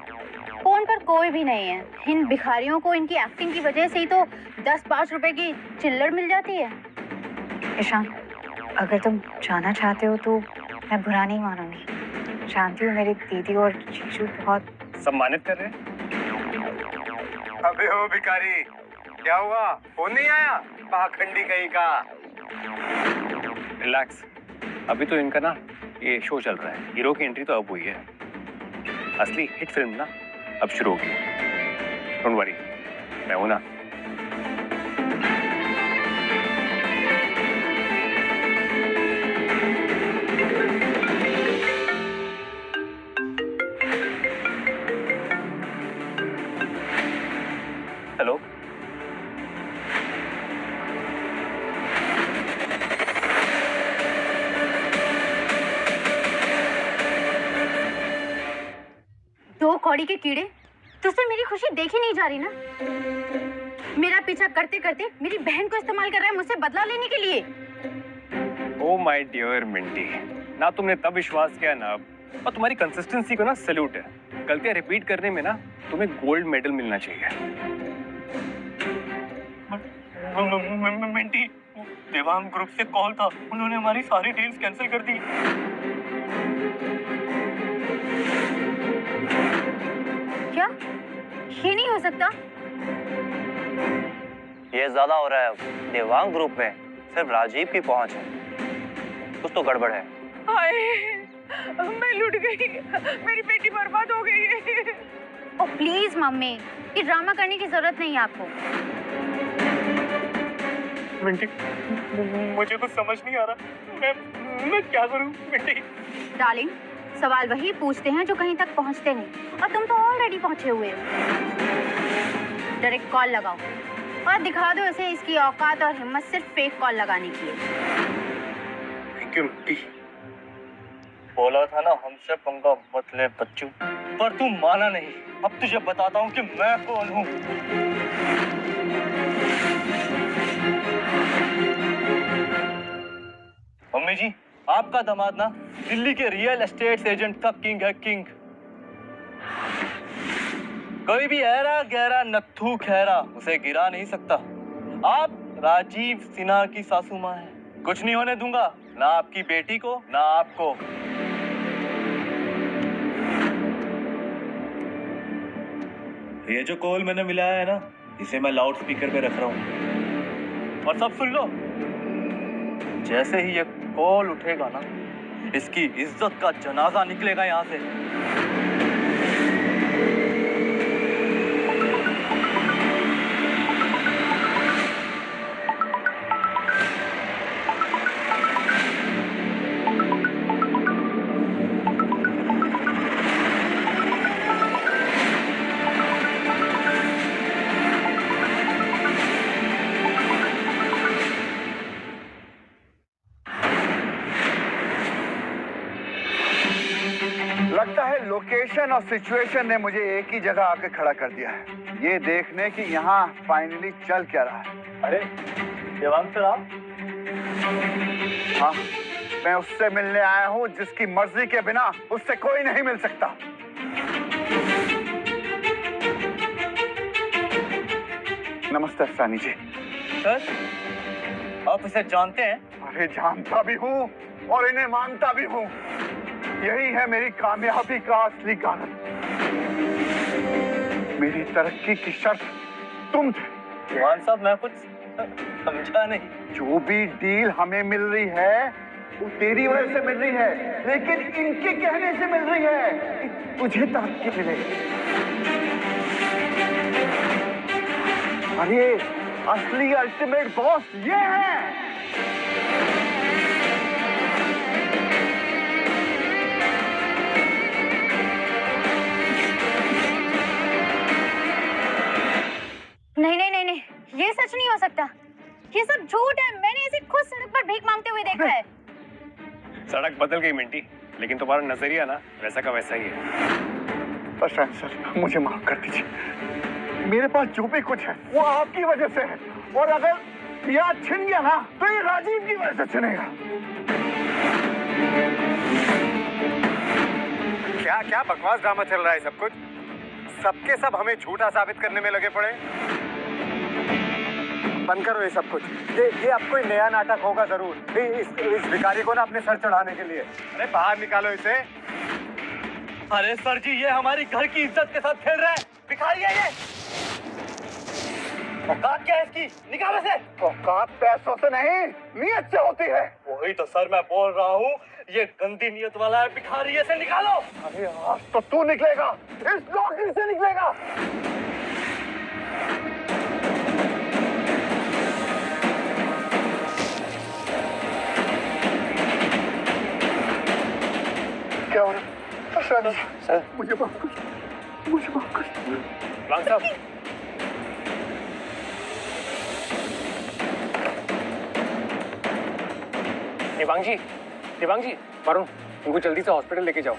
फोन पर कोई भी नहीं है। इन भिखारियों को इनकी एक्टिंग की वजह से ही तो 10-5 रुपए की चिल्लड़ मिल जाती है। ईशान, अगर तुम जाना चाहते हो तो मैं बुरा नहीं मानूंगी। जानती हूँ मेरी दीदी और जीजू बहुत सम्मानित कर रहे हैं। अबे ओ भिखारी, क्या हुआ? फोन नहीं आया? पाखंडी कहीं का। रिलैक्स, अभी तो इनका ना ये शो चल रहा है। हीरो की एंट्री तो अब हुई है, असली हिट फिल्म ना अब शुरू होगी। डोंट वरी, मैं हूं ना। हेलो, दो कौड़ी के कीड़े, तुझसे मेरी खुशी देखी नहीं जा रही ना? मेरा पीछा करते करते मेरी बहन को इस्तेमाल कर रहा है मुझसे बदला लेने के लिए। ओ माय डियर मिंटी, ना तुमने तब विश्वास किया ना अब। और तुम्हारी कंसिस्टेंसी को ना सैल्यूट है। गलतियां रिपीट करने में ना तुम्हें गोल्ड मेडल मिलना चाहिए। मिंटी, देवांग ग्रुप से कॉल था, उन्होंने हमारी सारी डील्स कैंसिल कर दी। क्या? ये नहीं हो सकता। ये ज्यादा हो रहा है। देवांग ग्रुप में सिर्फ राजीव की पहुंच है, कुछ तो गड़बड़ है। हाय, मैं लुट गई, मेरी बेटी बर्बाद हो गई है। ओ प्लीज मम्मी, ये ड्रामा करने की जरूरत नहीं है आपको। मिंटी, मुझे कुछ समझ नहीं आ रहा। मैं क्या करूं मिंटी? डार्लिंग, सवाल वही पूछते हैं जो कहीं तक पहुंचते नहीं, और तुम तो ऑलरेडी पहुंचे हुए हो। डायरेक्ट कॉल लगाओ और दिखा दो इसे इसकी औकात और हिम्मत सिर्फ फेक कॉल लगाने की है। Thank you Minty. बोला था ना हमसे पंगा मत ले बच्चू, पर तू माना नहीं। अब तुझे बताता हूँ कि मैं कौन हूँ। मम्मी जी, आपका दामाद ना दिल्ली के रियल एस्टेट एजेंट का किंग है, किंग। कोई भी ऐरा गहरा नत्थू खैरा उसे गिरा नहीं सकता। आप राजीव सिन्हा की सासू माँ हैं। कुछ नहीं होने दूंगा, ना आपकी बेटी को ना आपको। ये जो कॉल मैंने मिलाया है ना, इसे मैं लाउड स्पीकर पे रख रहा हूँ। और सब सुन लो, जैसे ही ये कॉल उठेगा ना, इसकी इज्जत का जनाजा निकलेगा यहाँ से। लोकेशन और सिचुएशन ने मुझे एक ही जगह आके खड़ा कर दिया है, ये देखने कि यहाँ फाइनली चल क्या रहा है। अरे देवांग सर आप? हाँ, मैं उससे मिलने आया हूँ जिसकी मर्जी के बिना उससे कोई नहीं मिल सकता। नमस्ते सानी जी। सर आप इसे जानते हैं? अरे जानता भी हूँ और इन्हें मानता भी हूँ। यही है मेरी कामयाबी का असली कारण। मेरी तरक्की की शर्त तुम थे। देवांग साहब मैं कुछ समझा नहीं। जो भी डील हमें मिल रही है वो तेरी वजह से मिल रही है, लेकिन इनके कहने से मिल रही है कि तुझे तरक्की मिले। अरे असली अल्टीमेट बॉस ये है। नहीं नहीं नहीं नहीं, ये सच नहीं हो सकता। ये सब झूठ है। मैंने इसे खुद सड़क पर भीख मांगते हुए देखा है। सड़क बदल गई मिंटी, लेकिन तुम्हारा नजरिया ना वैसा का वैसा ही है। प्रशांत सर, मुझे माफ कर दीजिए। मेरे पास जो भी कुछ है वो आपकी वजह से है, और अगर याद छिन गया ना तो ये राजीव की वजह से छिनेगा। क्या क्या बकवास ड्रामा चल रहा है सब कुछ? सबके सब हमें झूठा साबित करने में लगे पड़े। बंद करो ये सब कुछ। ये अब कोई नया नाटक होगा जरूर इस भिखारी को ना अपने सर चढ़ाने के लिए। अरे बाहर निकालो इसे। अरे सर जी ये हमारी घर की इज्जत के साथ खेल रहा है। भिखारी है ये। औकात क्या है इसकी? निकालो इसे। औकात पैसों से नहीं नीयत से होती है। वही तो सर मैं बोल रहा हूँ, ये गंदी नीयत वाला है भिखारी, इसे निकालो। अरे आज तो तू निकलेगा, इस नौकरी से निकलेगा। क्या हो रहा है? सर मुझे माफ कर, मुझे माफ कर। लांग साहब, देवांग जी, वरुण, इनको जल्दी से हॉस्पिटल लेके जाओ।